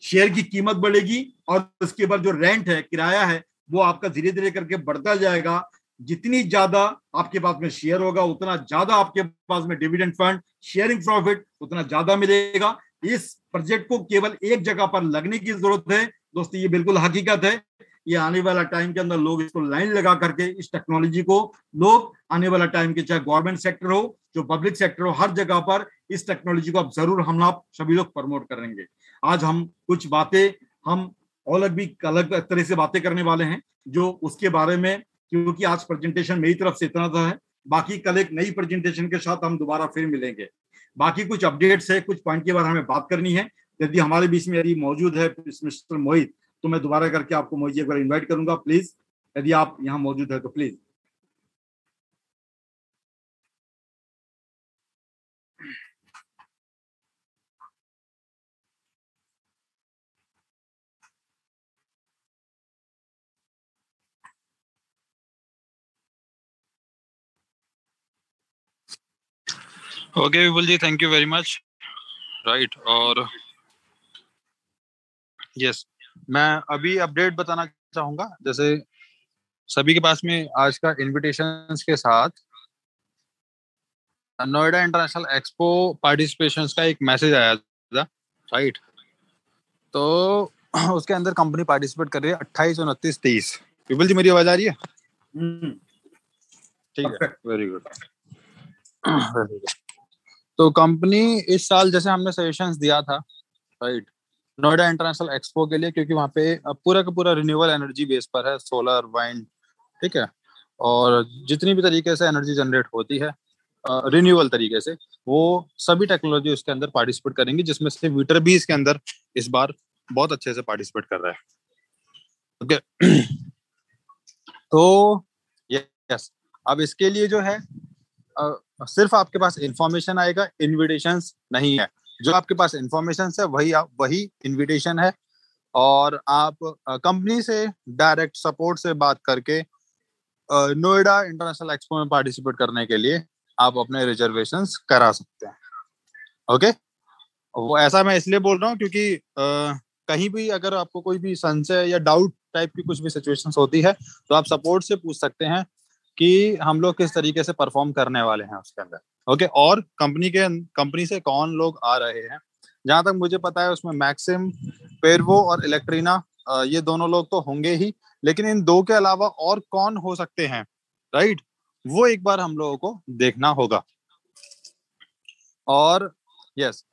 शेयर की कीमत बढ़ेगी और उसके बाद जो रेंट है, किराया है, वो आपका धीरे धीरे करके बढ़ता जाएगा। जितनी ज्यादा आपके पास में शेयर होगा उतना ज्यादा आपके पास में डिविडेंड फंड, शेयरिंग प्रॉफिट उतना ज्यादा मिलेगा। इस प्रोजेक्ट को केवल एक जगह पर लगने की जरूरत है दोस्तों, ये बिल्कुल हकीकत है। ये आने वाला टाइम के अंदर लोग इसको लाइन लगा करके इस टेक्नोलॉजी को लोग आने वाला टाइम के चाहे गवर्नमेंट सेक्टर हो जो पब्लिक सेक्टर हो हर जगह पर इस टेक्नोलॉजी को अब जरूर हम आप सभी लोग प्रमोट करेंगे। आज हम कुछ बातें हम अलग तरह से बातें करने वाले हैं जो उसके बारे में, क्योंकि आज प्रेजेंटेशन मेरी तरफ से इतना था है, बाकी कल एक नई प्रेजेंटेशन के साथ हम दोबारा फिर मिलेंगे। बाकी कुछ अपडेट्स है, कुछ पॉइंट के बारे में हमें बात करनी है। यदि हमारे बीच में यदि मौजूद है मिस्टर मोहित तो मैं दोबारा करके आपको मोहित जी एक बार इन्वाइट करूंगा, प्लीज यदि आप यहाँ मौजूद है तो please. Okay Vipul ji, thank you very much. Right, और यस मैं अभी अपडेट बताना चाहूंगा। जैसे सभी के पास में आज का इनविटेशन के साथ नोएडा इंटरनेशनल एक्सपो पार्टिसिपेशन का एक मैसेज आया था, राइट। तो उसके अंदर कंपनी पार्टिसिपेट कर रही है 28, 29, 23। विपुल जी मेरी आवाज आ रही है? ठीक है, वेरी गुड। तो कंपनी इस साल जैसे हमने सजेशंस दिया था, राइट, नोएडा इंटरनेशनल एक्सपो के लिए, क्योंकि वहाँ पे पूरा का पूरा रिन्यूएबल एनर्जी बेस पर है, सोलर, वाइंड, ठीक है, और जितनी भी तरीके से एनर्जी जनरेट होती है रिन्यूएबल तरीके से, वो सभी टेक्नोलॉजी उसके अंदर पार्टिसिपेट करेंगी, जिसमें से वीटर भी इसके अंदर इस बार बहुत अच्छे से पार्टिसिपेट कर रहा है। ओके तो यस, अब इसके लिए जो है सिर्फ आपके पास इंफॉर्मेशन आएगा, इनविटेशंस नहीं है। जो आपके पास इंफॉर्मेशन है वही इनविटेशन है। और आप कंपनी से डायरेक्ट सपोर्ट से बात करके नोएडा इंटरनेशनल एक्सपो में पार्टिसिपेट करने के लिए आप अपने रिजर्वेशंस करा सकते हैं। ओके, वो ऐसा मैं इसलिए बोल रहा हूँ क्योंकि कहीं भी अगर आपको कोई भी संशय या डाउट टाइप की कुछ भी सिचुएशंस होती है तो आप सपोर्ट से पूछ सकते हैं कि हम लोग किस तरीके से परफॉर्म करने वाले हैं उसके अंदर। ओके, और कंपनी से कौन लोग आ रहे हैं, जहां तक मुझे पता है उसमें मैक्सिम, पेरवो और इलेक्ट्रीना, ये दोनों लोग तो होंगे ही, लेकिन इन दो के अलावा और कौन हो सकते हैं, राइट, वो एक बार हम लोगों को देखना होगा। और यस,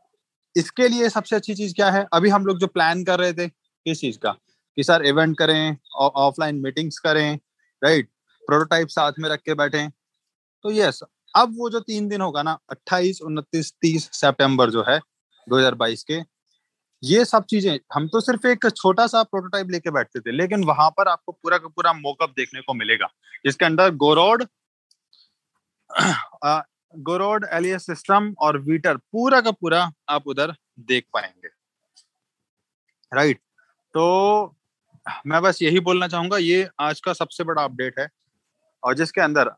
इसके लिए सबसे अच्छी चीज क्या है, अभी हम लोग जो प्लान कर रहे थे किस चीज का, कि सर इवेंट करें, ऑफलाइन मीटिंग्स करें, राइट, प्रोटोटाइप साथ में रख के बैठे, तो यस, अब वो जो 3 दिन होगा ना, 28, 29, 30 सितंबर जो है 2022 के, ये सब चीजें हम तो सिर्फ एक छोटा सा प्रोटोटाइप लेके बैठते थे, लेकिन वहां पर आपको पूरा का पूरा मोकअप देखने को मिलेगा, जिसके अंदर गोरोड एलियस सिस्टम और वीटर पूरा का पूरा आप उधर देख पाएंगे, राइट। तो मैं बस यही बोलना चाहूंगा, ये आज का सबसे बड़ा अपडेट है, और जिसके अंदर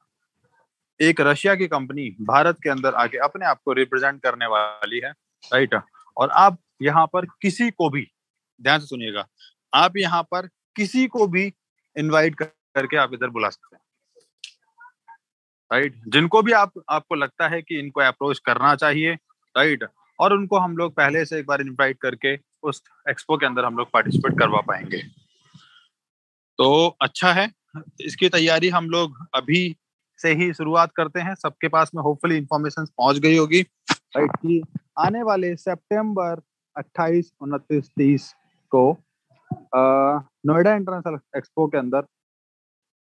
एक रशिया की कंपनी भारत के अंदर आके अपने आप को रिप्रेजेंट करने वाली है, राइट। और आप यहाँ पर किसी को भी, ध्यान से सुनिएगा, आप यहाँ पर किसी को भी इनवाइट करके आप इधर बुला सकते हैं, राइट, जिनको भी आपको लगता है कि इनको अप्रोच करना चाहिए, राइट, और उनको हम लोग पहले से एक बार इनवाइट करके उस एक्सपो के अंदर हम लोग पार्टिसिपेट करवा पाएंगे। तो अच्छा है, इसकी तैयारी हम लोग अभी से ही शुरुआत करते हैं। सबके पास में होपफुली इंफॉर्मेशन पहुंच गई होगी, राइट, कि आने वाले सितंबर 28, 29, 30 को नोएडा इंटरनेशनल एक्सपो के अंदर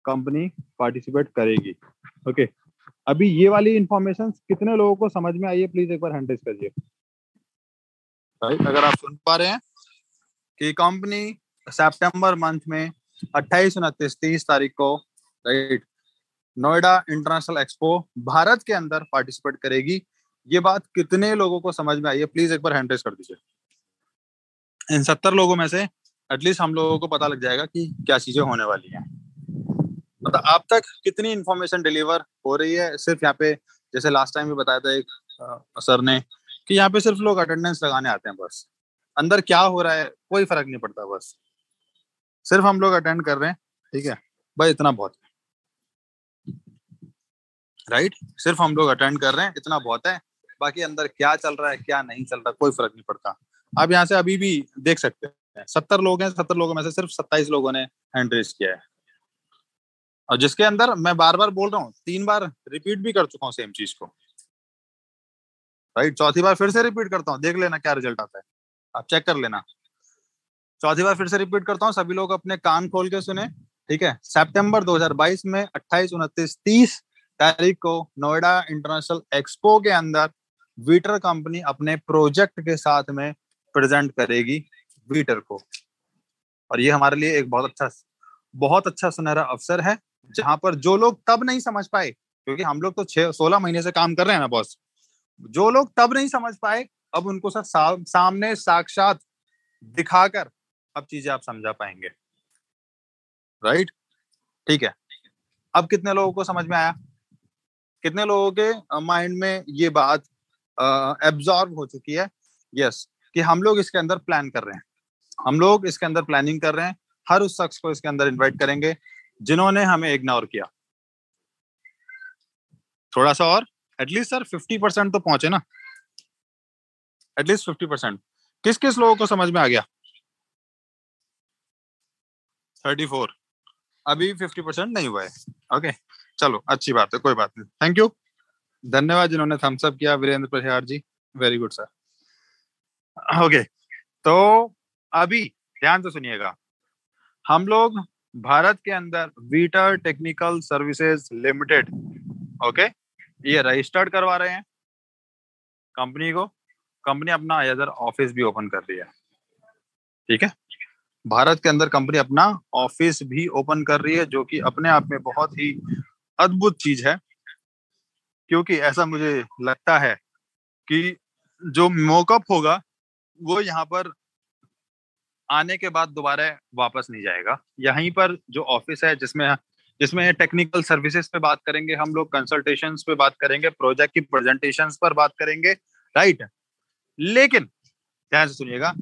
कंपनी पार्टिसिपेट करेगी। ओके, अभी ये वाली इंफॉर्मेशन कितने लोगों को समझ में आई है, प्लीज एक बार हैंड रेज करिए, राइट। अगर आप सुन पा रहे हैं कि कंपनी सितंबर मंथ में 28, 29, 30 तारीख को, right, Noida international expo Bharat के अंदर पार्टिसिपेट करेगी, ये बात कितने लोगों को समझ में आई है, प्लीज एक बार हैंड रेज कर दीजिए। इन 70 लोगों में से एटलीस्ट हम लोगों को पता लग जाएगा कि क्या चीजें होने वाली हैं। मतलब आप तक कितनी इंफॉर्मेशन डिलीवर हो रही है। सिर्फ यहाँ पे, जैसे लास्ट टाइम भी बताया था एक सर ने, कि यहाँ पे सिर्फ लोग अटेंडेंस लगाने आते हैं, बस अंदर क्या हो रहा है कोई फर्क नहीं पड़ता, बस सिर्फ हम लोग अटेंड कर रहे हैं, ठीक है, भाई इतना बहुत है, राइट, सिर्फ हम लोग अटेंड कर रहे हैं, इतना बहुत है। बाकी अंदर क्या चल रहा है क्या नहीं चल रहा कोई फर्क नहीं पड़ता। आप यहाँ से अभी भी देख सकते हैं 70 लोग हैं, 70 लोगों में से सिर्फ 27 लोगों ने हैंड रेज किया है, और जिसके अंदर मैं बार बार बोल रहा हूँ, 3 बार रिपीट भी कर चुका हूँ सेम चीज को, राइट, चौथी बार फिर से रिपीट करता हूँ, देख लेना क्या रिजल्ट आता है, आप चेक कर लेना। चौथी बार फिर से रिपीट करता हूँ, सभी लोग अपने कान खोल के सुने, ठीक है। सितंबर 2022 में 28, 29, 30 तारीख को नोएडा इंटरनेशनल एक्सपो के अंदर वीटर कंपनी अपने प्रोजेक्ट के साथ में प्रेजेंट करेगी वीटर को, और ये हमारे लिए एक बहुत अच्छा सुनहरा अवसर है, जहां पर जो लोग तब नहीं समझ पाए, क्योंकि हम लोग तो 16 महीने से काम कर रहे हैं ना बॉस, जो लोग तब नहीं समझ पाए अब उनको सर सामने साक्षात दिखाकर अब चीजें आप समझा पाएंगे, राइट, ठीक है। अब कितने लोगों को समझ में आया, कितने लोगों के माइंड में ये बात एब्जॉर्ब हो चुकी है, यस, कि हम लोग इसके अंदर प्लान कर रहे हैं, हम लोग इसके अंदर प्लानिंग कर रहे हैं, हर उस शख्स को इसके अंदर इनवाइट करेंगे जिन्होंने हमें इग्नोर किया। थोड़ा सा और, एटलीस्ट सर 50% तो पहुंचे ना, एटलीस्ट 50%। किस किस लोगों को समझ में आ गया? 34, अभी 50% नहीं हुआ है। ओके, चलो अच्छी बात है, कोई बात नहीं, थैंक यू, धन्यवाद जिन्होंने थम्स अप किया, Virendra Prasad ji, very good sir. Okay, तो अभी ध्यान से सुनिएगा, हम लोग भारत के अंदर वीटर टेक्निकल सर्विसेज लिमिटेड, ओके, ये रजिस्टर्ड करवा रहे हैं कंपनी को। कंपनी अपना इधर ऑफिस भी ओपन कर रही है, ठीक है, भारत के अंदर कंपनी अपना ऑफिस भी ओपन कर रही है, जो कि अपने आप में बहुत ही अद्भुत चीज है क्योंकि ऐसा मुझे लगता है कि जो मॉकअप होगा वो यहाँ पर आने के बाद दोबारा वापस नहीं जाएगा। यहीं पर जो ऑफिस है जिसमें जिसमें टेक्निकल सर्विसेज पे बात करेंगे हम लोग, कंसल्टेशंस पे बात करेंगे, प्रोजेक्ट की प्रेजेंटेशंस पर बात करेंगे, राइट। लेकिन ध्यान से सुनिएगा,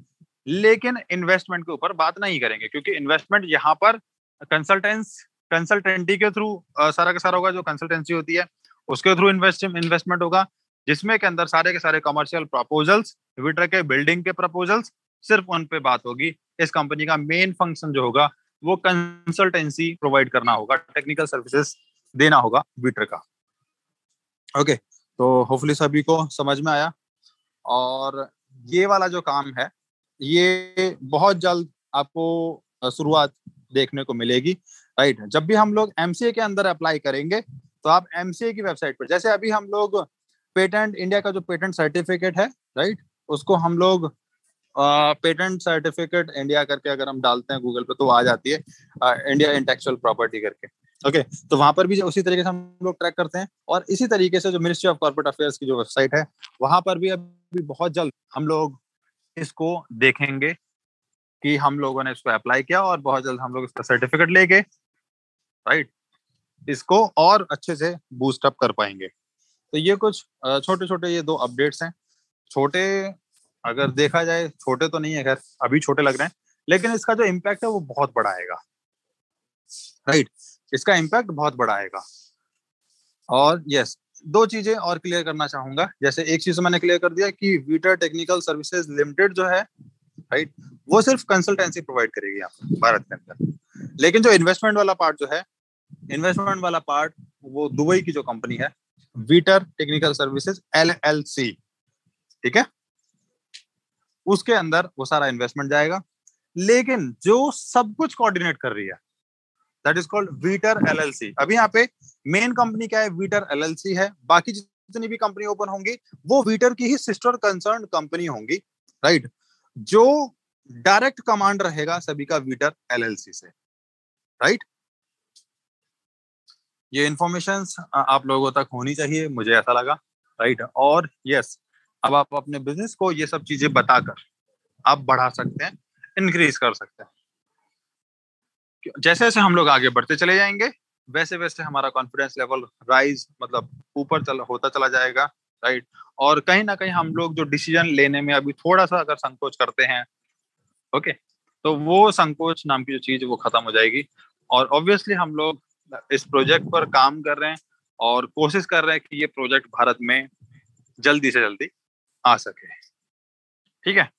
लेकिन इन्वेस्टमेंट के ऊपर बात नहीं करेंगे, क्योंकि इन्वेस्टमेंट यहाँ पर कंसल्टेंटी के थ्रू सारा का सारा होगा। जो कंसल्टेंसी होती है उसके थ्रू इन्वेस्टमेंट होगा, जिसमें के अंदर सारे के सारे कमर्शियल प्रपोजल्स, विटर के बिल्डिंग के प्रपोजल्स, सिर्फ उन पे बात होगी। इस कंपनी का मेन फंक्शन जो होगा वो कंसल्टेंसी प्रोवाइड करना होगा, टेक्निकल सर्विसेज देना होगा विटर का। ओके, तो होपफुली सभी को समझ में आया। और ये वाला जो काम है ये बहुत जल्द आपको शुरुआत देखने को मिलेगी, राइट। जब भी हम लोग एमसीए के अंदर अप्लाई करेंगे तो आप एमसीए की वेबसाइट पर, जैसे अभी हम लोग पेटेंट, इंडिया का जो पेटेंट सर्टिफिकेट है, राइट, उसको हम लोग पेटेंट सर्टिफिकेट इंडिया करके अगर हम डालते हैं गूगल पे तो आ जाती है इंडिया इंटेलेक्चुअल प्रॉपर्टी करके। ओके, तो वहां पर भी उसी तरीके से हम लोग ट्रैक करते हैं। और इसी तरीके से जो मिनिस्ट्री ऑफ कॉर्पोरेट अफेयर्स की जो वेबसाइट है वहां पर भी अभी बहुत जल्द हम लोग इसको देखेंगे कि हम लोगों ने इसको अप्लाई किया और बहुत जल्द हम लोग इसका सर्टिफिकेट लेके, राइट, इसको और अच्छे से बूस्ट अप कर पाएंगे। तो ये कुछ छोटे छोटे ये 2 अपडेट्स हैं। छोटे अगर देखा जाए, छोटे तो नहीं है, खैर अभी छोटे लग रहे हैं, लेकिन इसका जो इम्पैक्ट है वो बहुत बड़ा आएगा, राइट। इसका इम्पैक्ट बहुत बड़ा आएगा। और यस, 2 चीजें और क्लियर करना चाहूंगा। जैसे एक चीज मैंने क्लियर कर दिया कि विटर टेक्निकल सर्विसेज लिमिटेड जो है, राइट, वो सिर्फ कंसल्टेंसी प्रोवाइड करेगी यहाँ भारत के अंदर। लेकिन जो इन्वेस्टमेंट वाला पार्ट जो है, इन्वेस्टमेंट वाला पार्ट वो दुबई की जो कंपनी है विटर टेक्निकल सर्विसेज LLC, ठीक है, उसके अंदर वो सारा इन्वेस्टमेंट जाएगा। लेकिन जो सब कुछ कोऑर्डिनेट कर रही है दैट इज कॉल्ड विटर LLC। अभी यहाँ पे मेन कंपनी क्या है, विटर LLC है। बाकी जितनी भी कंपनी ओपन होंगी वो विटर की ही सिस्टर कंसर्न कंपनी होंगी, राइट, जो डायरेक्ट कमांड रहेगा सभी का विटर LLC से, राइट। ये इंफॉर्मेशन आप लोगों तक होनी चाहिए, मुझे ऐसा लगा, राइट। और यस, अब आप अपने बिजनेस को ये सब चीजें बताकर आप बढ़ा सकते हैं, इंक्रीज कर सकते हैं। जैसे जैसे हम लोग आगे बढ़ते चले जाएंगे वैसे वैसे हमारा कॉन्फिडेंस लेवल राइज, मतलब ऊपर होता चला जाएगा, राइट। और कहीं ना कहीं हम लोग जो डिसीजन लेने में अभी थोड़ा सा अगर संकोच करते हैं, ओके, तो वो संकोच नाम की जो चीज वो खत्म हो जाएगी। और ऑब्वियसली हम लोग इस प्रोजेक्ट पर काम कर रहे हैं और कोशिश कर रहे हैं कि ये प्रोजेक्ट भारत में जल्दी से जल्दी आ सके, ठीक है।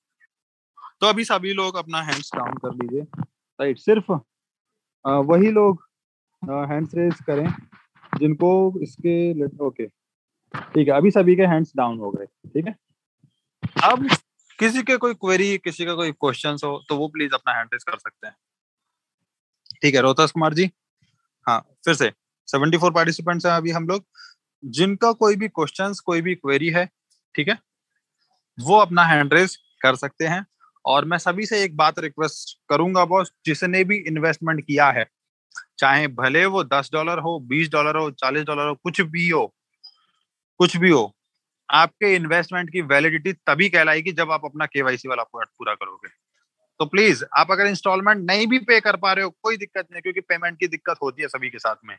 तो अभी सभी लोग अपना हैंड्स डाउन कर लीजिए, राइट। सिर्फ वही लोग हैंड्स रेज करें जिनको इसके, ओके, ठीक है, अभी सभी के हैंड्स डाउन हो गए, ठीक है। अब किसी के कोई क्वेरी, किसी का कोई क्वेश्चन हो तो वो प्लीज अपना हैंड रेज कर सकते हैं, ठीक है। रोहतास कुमार जी, हाँ, फिर से 74 पार्टिसिपेंट्स हैं अभी हम लोग। जिनका कोई भी क्वेश्चंस, कोई भी क्वेरी है, ठीक है, वो अपना हैंड रेज कर सकते हैं। और मैं सभी से एक बात रिक्वेस्ट करूंगा बॉस, जिसने भी इन्वेस्टमेंट किया है, चाहे भले वो $10 हो, $20 हो, $40 हो, कुछ भी हो, कुछ भी हो, आपके इन्वेस्टमेंट की वैलिडिटी तभी कहलाएगी जब आप अपना केवाईसी वाला पार्ट पूरा करोगे। तो प्लीज, आप अगर इंस्टॉलमेंट नहीं भी पे कर पा रहे हो कोई दिक्कत नहीं, क्योंकि पेमेंट की दिक्कत होती है सभी के साथ में,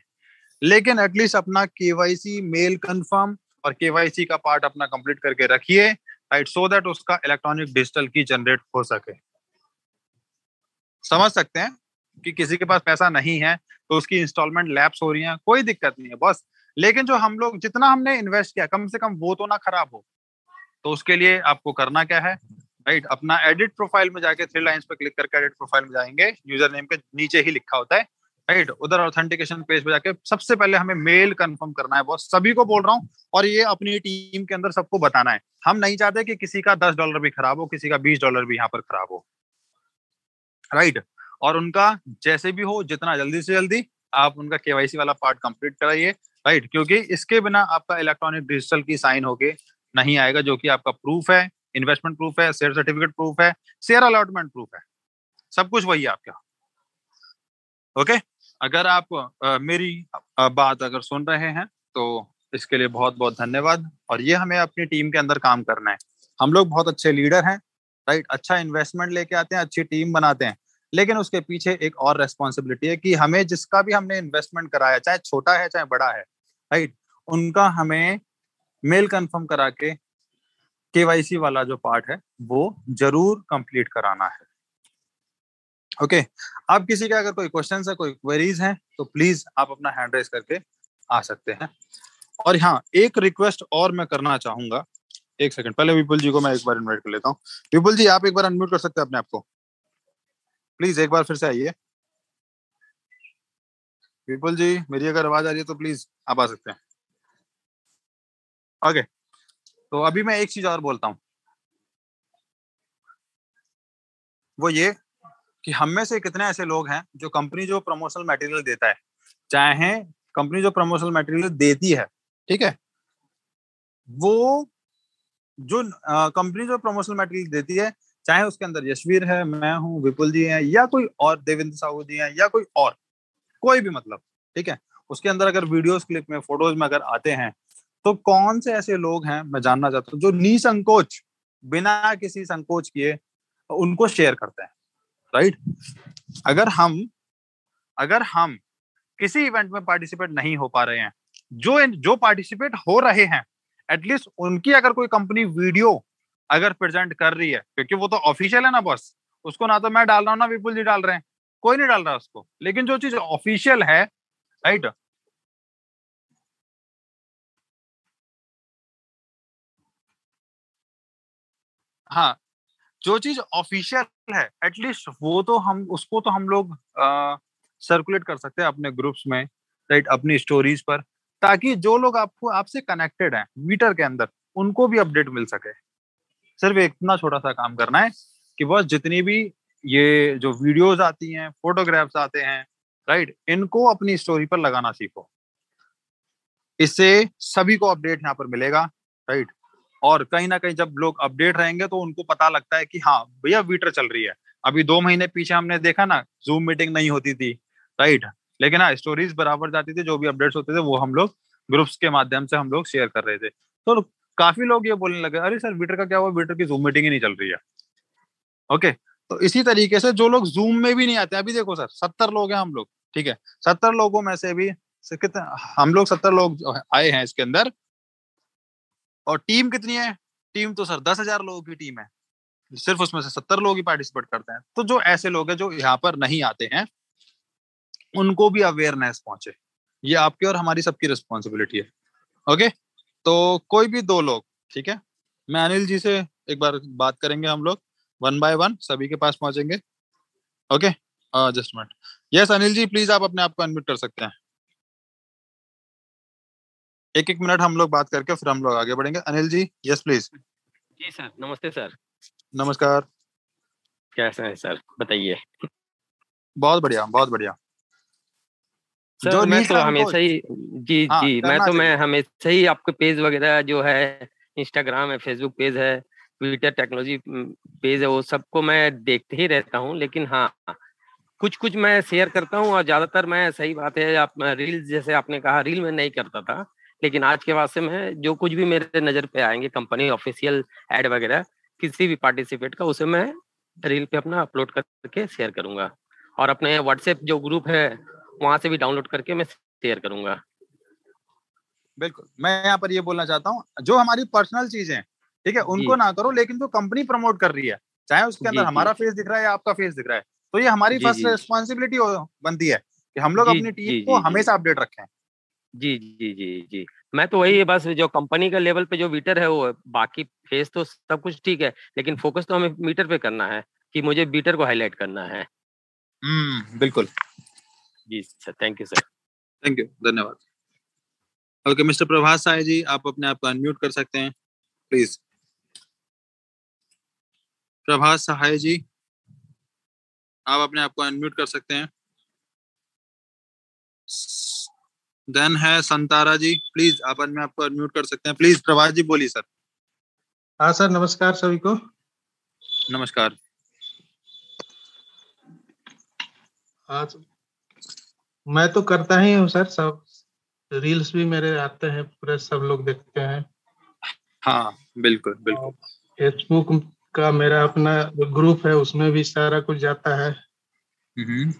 लेकिन एटलीस्ट अपना केवाईसी मेल कंफर्म और केवाईसी का पार्ट अपना कंप्लीट करके रखिए, राइट, सो दैट उसका इलेक्ट्रॉनिक डिजिटल की जनरेट हो सके। समझ सकते हैं कि किसी के पास पैसा नहीं है तो उसकी इंस्टॉलमेंट लैप्स हो रही है, कोई दिक्कत नहीं है बस। लेकिन जो हम लोग जितना हमने इन्वेस्ट किया कम से कम वो तो ना खराब हो। तो उसके लिए आपको करना क्या है, राइट, अपना एडिट प्रोफाइल में जाके 3 लाइंस पे क्लिक करके एडिट प्रोफाइल में जाएंगे, यूजर नेम के नीचे ही लिखा होता है, राइट, उधर ऑथेंटिकेशन पेज पे जाके सबसे पहले हमें मेल कंफर्म करना है बॉस। सभी को बोल रहा हूँ, और ये अपनी टीम के अंदर सबको बताना है। हम नहीं चाहते कि किसी का $10 भी खराब हो, किसी का $20 भी यहाँ पर खराब हो, राइट। और उनका जैसे भी हो, जितना जल्दी से जल्दी आप उनका केवाईसी वाला पार्ट कंप्लीट कराइए, राइट, क्योंकि इसके बिना आपका इलेक्ट्रॉनिक डिजिटल की साइन होके नहीं आएगा, जो कि आपका प्रूफ है, इन्वेस्टमेंट प्रूफ है, शेयर सर्टिफिकेट प्रूफ है, शेयर अलॉटमेंट प्रूफ है, सब कुछ वही है आपका। ओके, अगर आप मेरी बात अगर सुन रहे हैं तो इसके लिए बहुत बहुत धन्यवाद। और ये हमें अपनी टीम के अंदर काम करना है। हम लोग बहुत अच्छे लीडर हैं, राइट, अच्छा इन्वेस्टमेंट लेके आते हैं, अच्छी टीम बनाते हैं, लेकिन उसके पीछे एक और रेस्पॉन्सिबिलिटी है कि हमें जिसका भी हमने इन्वेस्टमेंट कराया, चाहे छोटा है चाहे बड़ा है, राइट, उनका हमें मेल कंफर्म करा के केवाईसी वाला जो पार्ट है वो जरूर कंप्लीट कराना है। ओके, अब किसी का अगर कोई क्वेश्चन है, कोई क्वेरीज हैं, तो प्लीज आप अपना हैंड रेज करके आ सकते हैं। और हाँ, एक रिक्वेस्ट और मैं करना चाहूंगा, एक सेकंड, पहले विपुल जी को मैं एक बार इनवाइट कर लेता हूँ। विपुल जी, आप एक बार अनम्यूट कर सकते हैं अपने आप को, प्लीज एक बार फिर से आइए। विपुल जी, मेरी अगर आवाज आ रही है तो प्लीज आप आ सकते हैं। ओके, तो अभी मैं एक चीज और बोलता हूँ, वो ये कि हम में से कितने ऐसे लोग हैं जो कंपनी जो प्रमोशनल मटेरियल देता है, चाहे कंपनी जो प्रमोशनल मटेरियल देती है, ठीक है, वो जो कंपनी जो प्रमोशनल मटेरियल देती है, चाहे उसके अंदर यशवीर है, मैं हूँ, विपुल जी हैं, या कोई और देवेंद्र साहू जी हैं, या कोई और, कोई भी मतलब, ठीक है, उसके अंदर अगर वीडियोस क्लिप में, फोटोज में अगर आते हैं, तो कौन से ऐसे लोग हैं, मैं जानना चाहता हूँ, जो निसंकोच, बिना किसी संकोच किए उनको शेयर करते हैं, राइट। अगर हम अगर हम किसी इवेंट में पार्टिसिपेट नहीं हो पा रहे हैं, जो जो पार्टिसिपेट हो रहे हैं, एटलीस्ट उनकी अगर कोई कंपनी वीडियो अगर प्रेजेंट कर रही है, क्योंकि वो तो ऑफिशियल है ना बॉस, उसको ना तो मैं डाल रहा हूँ ना विपुल जी डाल रहे हैं, कोई नहीं डाल रहा उसको, लेकिन जो चीज ऑफिशियल है, राइट, हाँ, जो चीज ऑफिशियल है, एटलीस्ट वो तो हम उसको तो हम लोग सर्कुलेट कर सकते हैं अपने ग्रुप्स में, राइट, अपनी स्टोरीज पर, ताकि जो लोग आपको आपसे कनेक्टेड हैं मीटर के अंदर, उनको भी अपडेट मिल सके। सिर्फ इतना छोटा सा काम करना है कि बस जितनी भी ये जो वीडियोस आती हैं, फोटोग्राफ्स आते हैं, राइट, इनको अपनी स्टोरी पर लगाना सीखो। इससे सभी को अपडेट यहाँ पर मिलेगा, राइट, और कहीं ना कहीं जब लोग अपडेट रहेंगे तो उनको पता लगता है कि हाँ भैया वीटर चल रही है। अभी 2 महीने पीछे हमने देखा ना, जूम मीटिंग नहीं होती थी, राइट, लेकिन हाँ स्टोरीज बराबर जाती थी, जो भी अपडेट्स होते थे वो हम लोग ग्रुप्स के माध्यम से हम लोग शेयर कर रहे थे। तो काफी लोग ये बोलने लगे, अरे सर वीटर का क्या हुआ, वीटर की जूम मीटिंग ही नहीं चल रही है। ओके, तो इसी तरीके से जो लोग जूम में भी नहीं आते, अभी देखो सर 70 लोग हैं हम लोग, ठीक है, 70 लोगों में से भी कितने, हम लोग 70 लोग आए हैं इसके अंदर, और टीम कितनी है, टीम तो सर 10,000 लोगों की टीम है, सिर्फ उसमें से 70 लोग ही पार्टिसिपेट करते हैं। तो जो ऐसे लोग हैं जो यहाँ पर नहीं आते हैं, उनको भी अवेयरनेस पहुंचे, ये आपकी और हमारी सबकी रिस्पॉन्सिबिलिटी है। ओके, तो कोई भी 2 लोग, ठीक है, मैं अनिल जी से एक बार बात करेंगे, हम लोग 1 बाय 1 सभी के पास पहुंचेंगे। Okay, just minute, yes Anil ji, please आप अपने आप को अनम्यूट कर सकते हैं। एक एक मिनट हम लोग बात करके फिर हम लोग आगे बढ़ेंगे। Anil ji, yes please. Ji sir, नमस्ते सर। नमस्कार। कैसे हैं सर, बताइए। बहुत बढ़िया, बहुत बढ़िया। सर जो मैं तो निसंकोच, हमेशा ही जी हाँ जी करना मैं चाहिए। हमेशा ही आपके पेज वगैरह जो है, इंस्टाग्राम है, फेसबुक पेज है, ट्विटर टेक्नोलॉजी पेज है, वो सबको मैं देखते ही रहता हूँ। लेकिन हाँ, कुछ कुछ मैं शेयर करता हूँ, और ज्यादातर मैं, सही बात है, आप रील, जैसे आपने कहा, रील में नहीं करता था, लेकिन आज के बाद से मैं जो कुछ भी मेरे नजर पे आएंगे कंपनी ऑफिशियल ऐड वगैरह किसी भी पार्टिसिपेट का, उसे मैं रील पे अपना अपलोड करके शेयर करूंगा, और अपने व्हाट्सएप जो ग्रुप है वहां से भी डाउनलोड करके मैं शेयर करूंगा। बिल्कुल, मैं यहाँ पर ये बोलना चाहता हूँ, जो हमारी पर्सनल चीजें हैं, ठीक है, जी उनको ना करो, लेकिन जो कंपनी प्रमोट कर रही है, चाहे उसके अंदर जी जी हमारा फेस दिख रहा है या आपका फेस दिख रहा है, तो ये हमारी जी फर्स्ट जी रिस्पॉन्सिबिलिटी बनती है कि हम लोग जी अपनी टीम जी को जी जी हमेशा अपडेट रखें। जी जी जी जी मैं तो वही है, बस जो कंपनी का लेवल पे जो मीटर है वो है। बाकी फेस तो सब कुछ ठीक है, लेकिन फोकस तो हमें मीटर पे करना है, कि मुझे मीटर को हाईलाइट करना है। बिल्कुल। जी sir, thank you sir. Thank you, धन्यवाद। ओके, मिस्टर प्रभास साय जी, आप अपने आप को अनम्यूट कर सकते हैं प्लीज। प्रभास सहाय जी, आप अपने आप को अनम्यूट कर सकते हैं। देन है संतारा जी, प्लीज आप अपने आप को अनम्यूट कर सकते हैं, प्लीज प्रभास जी बोलिए सर। हाँ सर, नमस्कार सभी को। नमस्कार। आज मैं तो करता ही हूँ सर सब, रील्स भी मेरे आते हैं, पूरे सब लोग देखते हैं। हाँ बिल्कुल और बिल्कुल। फेसबुक का मेरा अपना ग्रुप है, उसमें भी सारा कुछ जाता है। हम्म।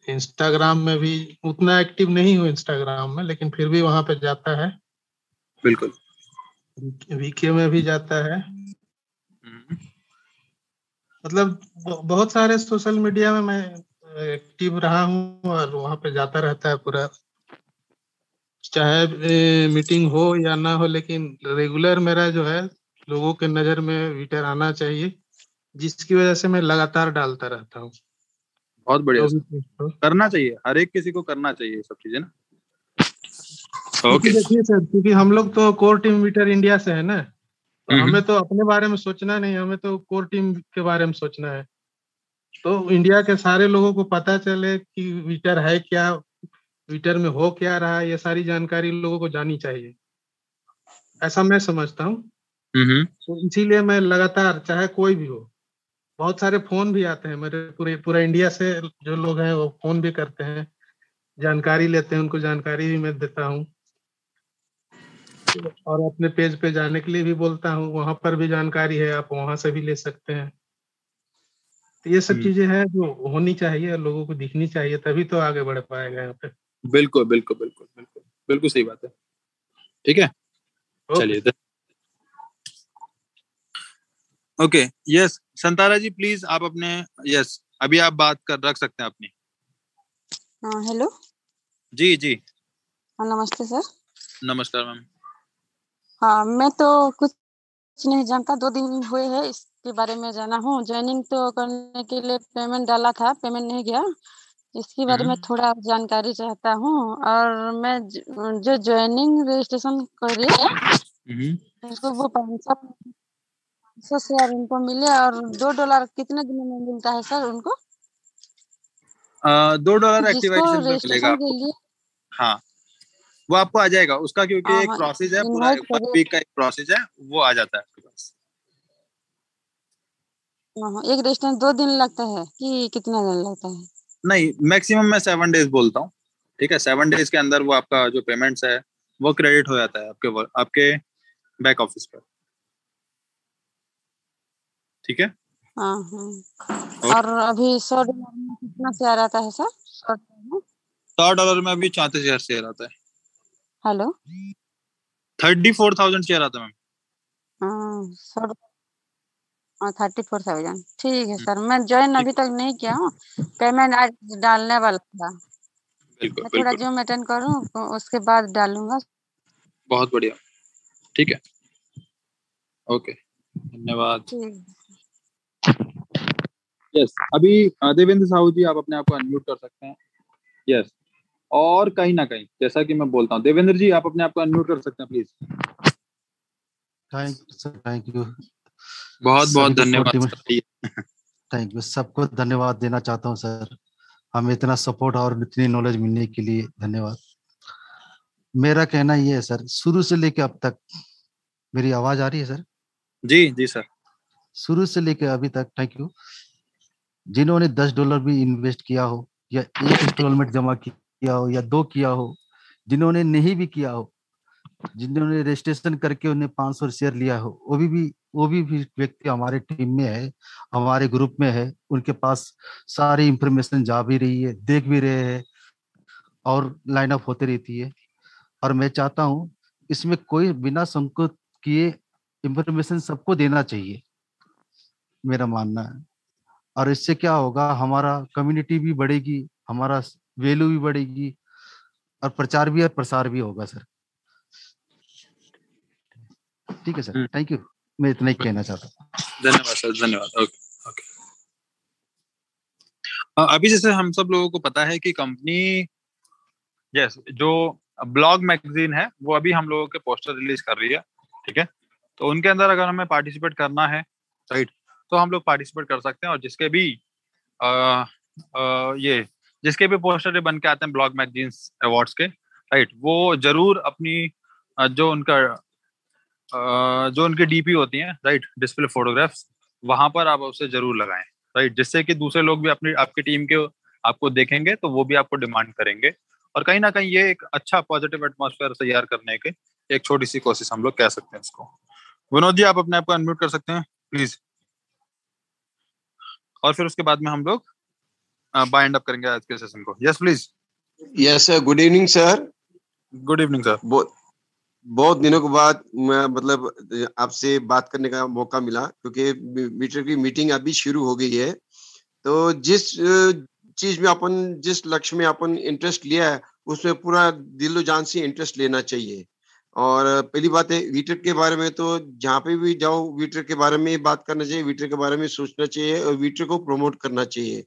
इंस्टाग्राम में भी उतना एक्टिव नहीं हूँ इंस्टाग्राम में, लेकिन फिर भी वहां पे जाता है। बिल्कुल। वीके में भी जाता है। हम्म। मतलब बहुत सारे सोशल मीडिया में मैं एक्टिव रहा हूँ, और वहां पे जाता रहता है पूरा, चाहे मीटिंग हो या ना हो, लेकिन रेगुलर मेरा जो है लोगों के नजर में ट्विटर आना चाहिए, जिसकी वजह से मैं लगातार डालता रहता हूँ बहुत बढ़िया जो भी सर, पोस्ट हो। करना चाहिए, हर एक किसी को करना चाहिए ये सब चीजें ना। क्योंकि ओके। देखिए सर, क्योंकि हम लोग तो कोर टीम ट्विटर इंडिया से है ना, तो हम्म। हमें तो अपने बारे में सोचना नहीं, हमें तो कोर टीम के बारे में सोचना है। तो इंडिया के सारे लोगों को पता चले कि ट्विटर है क्या, ट्विटर में हो क्या रहा है, ये सारी जानकारी लोगों को जानी चाहिए, ऐसा मैं समझता हूँ। हम्म। तो इसीलिए मैं लगातार, चाहे कोई भी हो, बहुत सारे फोन भी आते हैं मेरे, पूरे पूरा इंडिया से जो लोग हैं वो फोन भी करते हैं, जानकारी लेते हैं, उनको जानकारी भी मैं देता हूँ, और अपने पेज पे जाने के लिए भी बोलता हूँ, वहां पर भी जानकारी है, आप वहां से भी ले सकते हैं। तो ये सब हम्म। चीजें हैं जो होनी चाहिए, लोगों को दिखनी चाहिए, तभी तो आगे बढ़ पाएगा यहाँ पे। बिल्कुल बिल्कुल बिल्कुल बिल्कुल बिल्कुल सही बात है। ठीक है, ओके। चलिए। Okay. Yes Santara ji please आप अपने, यस अभी आप बात कर रख सकते हैं अपनी। हाँ हेलो। जी जी। हाँ नमस्ते सर। नमस्कार मैम। हाँ मैं तो कुछ नहीं जानता, 2 दिन हुए हैं इसके बारे में जाना हूँ। ज्वाइनिंग तो करने के लिए पेमेंट डाला था, पेमेंट नहीं गया। इसके बारे में थोड़ा जानकारी चाहता हूँ। और मैं जो ज्वाइनिंग रजिस्ट्रेशन करी उसको वो 500 शेयर उनको मिले, और $2 कितने दिन में मिलता है सर उनको? $2 जिसको एक्टिवेशन पे मिलेगा रजिस्ट्रेशन के आपको। लिए हाँ वो आपको आ जाएगा उसका, क्योंकि एक हाँ प्रोसेस है पूरा, इनवाइट 1 करे। वीक का एक प्रोसेस है, वो आ जाता है आपके पास। हाँ, एक रजिस्ट्रेशन 2 दिन लगता है कि कितना दिन लगता है? नहीं, मैक्सिमम मैं 7 डेज बोलता हूँ। ठीक है, 7 डेज के अंदर वो आपका जो पेमेंट्स है वो क्रेडिट हो जाता है आपके बैक ऑफिस पर। ठीक है। हाँ हाँ। और अभी $100 में कितना शेयर आता है सर? $100 में अभी 34,000 शेयर आता है। हेलो। 34,000 शेयर आता है मैम। हाँ 34,000 ठीक है सर। मैं ज्वाइन ठीक अभी है, तक नहीं किया हूँ, पेमेंट आज डालने वाला था। बिल्कुल मैं थोड़ा बिल्कुल। जूम अटेंड करूँ तो उसके बाद डालूंगा। बहुत बढ़िया। ठीक है, ओके, धन्यवाद। ठीक। यस अभी देवेंद्र साहू जी आप अपने आप को अनम्यूट कर सकते हैं। यस, और कहीं ना कहीं जैसा कि मैं बोलता हूँ, देवेंद्र जी आप अपने आप को अनम्यूट कर सकते हैं please. Thank you sir, thank you बहुत बहुत सभी को धन्यवाद कोर्ट सर। थैंक यू, सबको धन्यवाद देना चाहता हूँ सर, हमें इतना सपोर्ट और इतनी नॉलेज मिलने के लिए धन्यवाद। मेरा कहना ये है सर, शुरू से लेकर अब तक, मेरी आवाज आ रही है सर? जी जी सर। शुरू से लेकर अभी तक थैंक यू, जिन्होंने $10 भी इन्वेस्ट किया हो, या एक इंस्टॉलमेंट जमा किया हो, या 2 किया हो, जिन्होंने नहीं भी किया हो, जिन्होंने रजिस्ट्रेशन करके उन्हें 500 शेयर लिया हो, वो भी व्यक्ति हमारे टीम में है, हमारे ग्रुप में है, उनके पास सारी इंफॉर्मेशन जा भी रही है, देख भी रहे हैं, और लाइन अप होती रहती है। और मैं चाहता हूँ इसमें कोई बिना संकोच किए इंफॉर्मेशन सबको देना चाहिए, मेरा मानना है। और इससे क्या होगा, हमारा कम्युनिटी भी बढ़ेगी, हमारा वैल्यू भी बढ़ेगी, और प्रचार भी और प्रसार भी होगा सर। ठीक है सर, थैंक यू, मैं इतना ही कहना चाहता हूँ। धन्यवाद सर, धन्यवाद। Okay okay. अभी जैसे हम सब लोगों को पता है कि कंपनी, यस, जो ब्लॉग मैगजीन है वो अभी हम लोगों के पोस्टर रिलीज कर रही है। ठीक है, तो उनके अंदर अगर हमें पार्टिसिपेट करना है, राइट, तो हम लोग पार्टिसिपेट कर सकते हैं। और जिसके भी ये जिसके भी पोस्टर बन के आते हैं ब्लॉग मैगजीन अवार्ड्स के, राइट, वो जरूर अपनी जो उनके डीपी होती हैं, राइट, डिस्प्ले फोटोग्राफ्स, वहां पर आप उसे जरूर लगाएं, राइट, जिससे कि दूसरे लोग भी अपनी आपकी टीम के आपको देखेंगे तो वो भी आपको डिमांड करेंगे और कहीं ना कहीं ये एक अच्छा पॉजिटिव एटमॉस्फेयर तैयार करने की एक छोटी सी कोशिश हम लोग कह सकते हैं इसको। विनोद जी, आप अपने आप को अनम्यूट कर सकते हैं प्लीज, और फिर उसके बाद में हम लोग बाइंड अप करेंगे आज के सेशन को। Yes please. Yes sir, good evening sir. Good evening sir. बहुत दिनों के बाद मैं मतलब आपसे बात करने का मौका मिला, क्योंकि मीटर की मीटिंग अभी शुरू हो गई है। तो जिस चीज में अपन, जिस लक्ष्य में अपन इंटरेस्ट लिया है, उसमें पूरा दिलो जान से इंटरेस्ट लेना चाहिए। और पहली बात है, वीटर के बारे में तो जहाँ पे भी जाओ वीटर के बारे में बात करना चाहिए, वीटर के बारे में सोचना चाहिए और वीटर को प्रमोट करना चाहिए।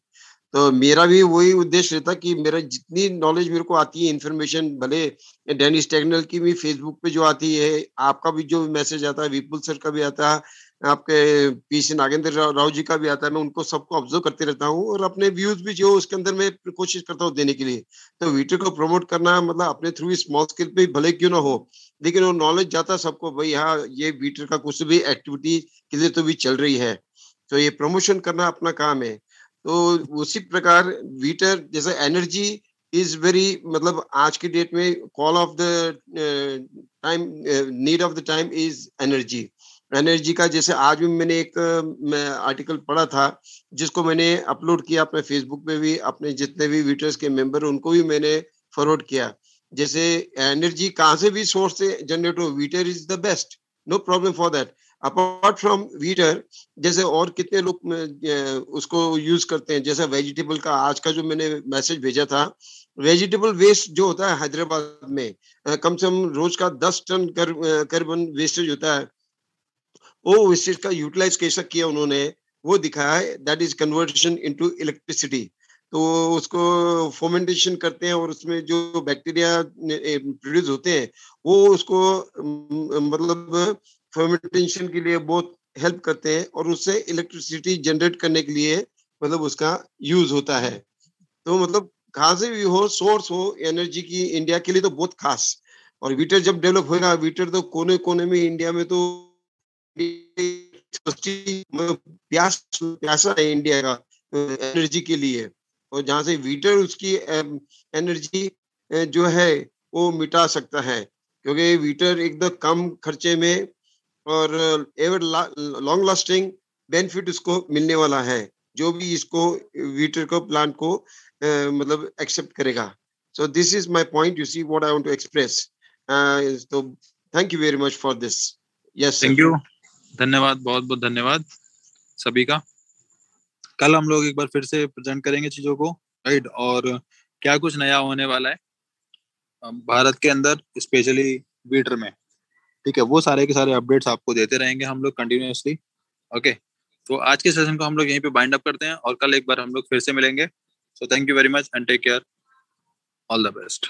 तो मेरा भी वही उद्देश्य रहता कि मेरा जितनी नॉलेज मेरे को आती है, इन्फॉर्मेशन, भले डेनिस टेक्नल की भी फेसबुक पे जो आती है, आपका भी जो मैसेज आता है, विपुल सर का भी आता है, आपके पीसी नागेंद्र राव जी का भी आता है, मैं उनको सबको ऑब्जर्व करते रहता हूँ और अपने व्यूज भी जो उसके अंदर मैं कोशिश करता हूँ देने के लिए। तो वीटर को प्रमोट करना मतलब अपने थ्रू स्मॉल स्केल पे भले क्यों ना हो, लेकिन वो नॉलेज जाता सबको, भाई हाँ ये वीटर का कुछ भी एक्टिविटी के लिए तो भी चल रही है, तो ये प्रमोशन करना अपना काम है। तो उसी प्रकार वीटर जैसे एनर्जी इज वेरी, मतलब आज की डेट में call of the time, need of the time is energy. Energy का जैसे आज भी मैंने एक आर्टिकल पढ़ा था, जिसको मैंने अपलोड किया अपने फेसबुक पे भी, अपने जितने भी वीटर्स के मेंबर उनको भी मैंने फॉरवर्ड किया। जैसे एनर्जी कहाँ से भी सोर्स से जनरेट हो, water is the best, no problem for that. Apart from water जैसे और कितने लोग उसको यूज करते हैं, जैसे वेजिटेबल का आज का जो मैंने मैसेज भेजा था, वेजिटेबल वेस्ट जो होता है हैदराबाद में कम से कम रोज का 10 टन कार्बन वेस्टेज होता है। वो वेस्टेज का यूटिलाइज कैसा किया उन्होंने, वो दिखाया है, that is conversion into electricity. तो उसको फर्मेंटेशन करते हैं और उसमें जो बैक्टीरिया प्रोड्यूस होते हैं वो उसको मतलब फर्मेंटेशन के लिए बहुत हेल्प करते हैं और उससे इलेक्ट्रिसिटी जनरेट करने के लिए मतलब उसका यूज होता है। तो मतलब कहाँ से भी हो, सोर्स हो एनर्जी की, इंडिया के लिए तो बहुत खास। और वीटर जब डेवलप होगा, वीटर तो कोने कोने में इंडिया में तो प्यासा है इंडिया का एनर्जी के लिए। और जहाँ से वीटर उसकी एनर्जी जो है वो मिटा सकता है, क्योंकि वीटर एकदम कम खर्चे में और एवर लॉन्ग लास्टिंग बेनिफिट उसको मिलने वाला है, जो भी इसको वीटर को प्लांट को मतलब एक्सेप्ट करेगा। So this is my point, you see what I want to express. तो thank you very much for this. Yes thank you, धन्यवाद, बहुत बहुत धन्यवाद सभी का। कल हम लोग एक बार फिर से प्रेजेंट करेंगे चीजों को, राइट, और क्या कुछ नया होने वाला है भारत के अंदर, स्पेशली वीटर में, ठीक है, वो सारे के सारे अपडेट्स आपको देते रहेंगे हम लोग कंटिन्यूअसली। ओके, तो आज के सेशन को हम लोग यहीं पे बाइंड अप करते हैं और कल एक बार हम लोग फिर से मिलेंगे। So thank you very much and take care, all the best.